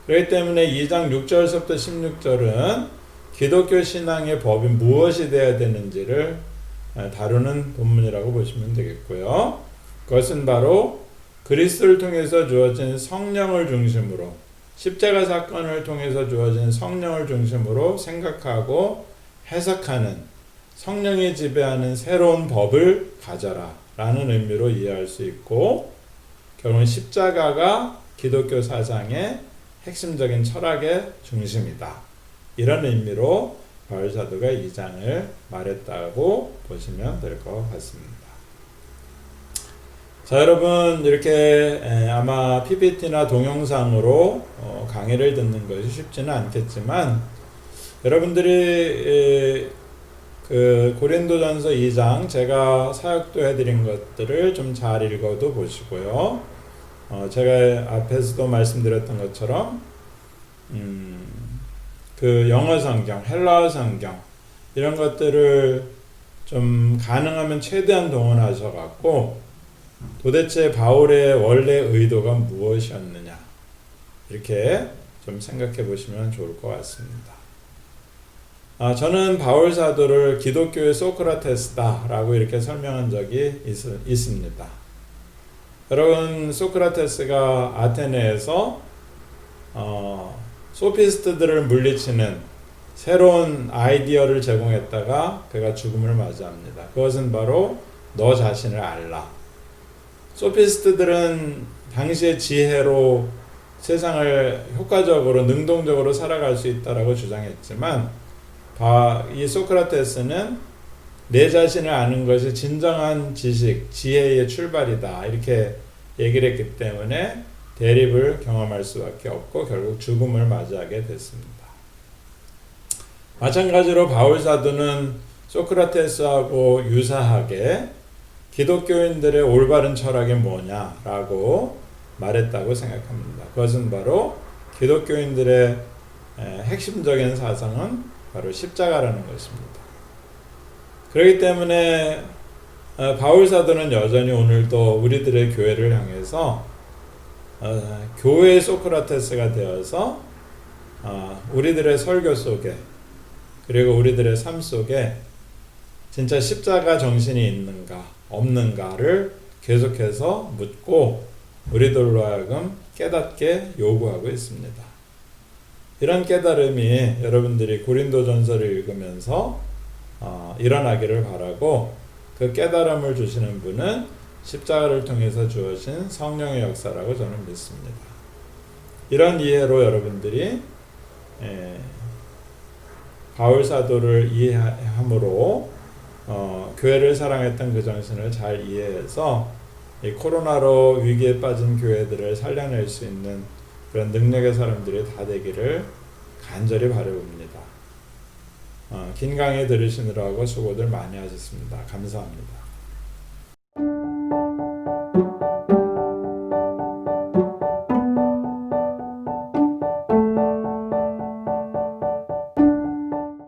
그렇기 때문에 2장 6절서부터 16절은 기독교 신앙의 법이 무엇이 되어야 되는지를 다루는 본문이라고 보시면 되겠고요. 그것은 바로 그리스도를 통해서 주어진 성령을 중심으로, 십자가 사건을 통해서 주어진 성령을 중심으로 생각하고 해석하는, 성령이 지배하는 새로운 법을 가져라 라는 의미로 이해할 수 있고, 결국은 십자가가 기독교 사상의 핵심적인 철학의 중심이다, 이런 의미로 바울 사도가 이 장을 말했다고 보시면 될 것 같습니다. 자, 여러분, 이렇게 아마 PPT나 동영상으로 강의를 듣는 것이 쉽지는 않겠지만, 여러분들이 그 고린도전서 2장 제가 사역도 해드린 것들을 좀 잘 읽어도 보시고요. 제가 앞에서도 말씀드렸던 것처럼 그 영어 성경, 헬라어 성경 이런 것들을 좀 가능하면 최대한 동원하셔 갖고 도대체 바울의 원래 의도가 무엇이었느냐, 이렇게 좀 생각해 보시면 좋을 것 같습니다. 저는 바울 사도를 기독교의 소크라테스다 라고 이렇게 설명한 적이 있습니다. 여러분, 소크라테스가 아테네에서 소피스트들을 물리치는 새로운 아이디어를 제공했다가 그가 죽음을 맞이합니다. 그것은 바로 너 자신을 알라. 소피스트들은 당시의 지혜로 세상을 효과적으로 능동적으로 살아갈 수 있다라고 주장했지만, 이 소크라테스는 내 자신을 아는 것이 진정한 지식, 지혜의 출발이다, 이렇게 얘기를 했기 때문에 대립을 경험할 수밖에 없고 결국 죽음을 맞이하게 됐습니다. 마찬가지로 바울 사도는 소크라테스하고 유사하게 기독교인들의 올바른 철학이 뭐냐라고 말했다고 생각합니다. 그것은 바로 기독교인들의 핵심적인 사상은 바로 십자가라는 것입니다. 그렇기 때문에 바울 사도는 여전히 오늘도 우리들의 교회를 향해서 교회의 소크라테스가 되어서 우리들의 설교 속에, 그리고 우리들의 삶 속에 진짜 십자가 정신이 있는가 없는가를 계속해서 묻고 우리들로 하여금 깨닫게 요구하고 있습니다. 이런 깨달음이 여러분들이 고린도전서를 읽으면서 일어나기를 바라고, 그 깨달음을 주시는 분은 십자가를 통해서 주어진 성령의 역사라고 저는 믿습니다. 이런 이해로 여러분들이 바울 사도를 이해함으로 교회를 사랑했던 그 정신을 잘 이해해서 이 코로나로 위기에 빠진 교회들을 살려낼 수 있는 그런 능력의 사람들이 다 되기를 간절히 바라봅니다. 긴 강의 들으시느라고 수고들 많이 하셨습니다. 감사합니다.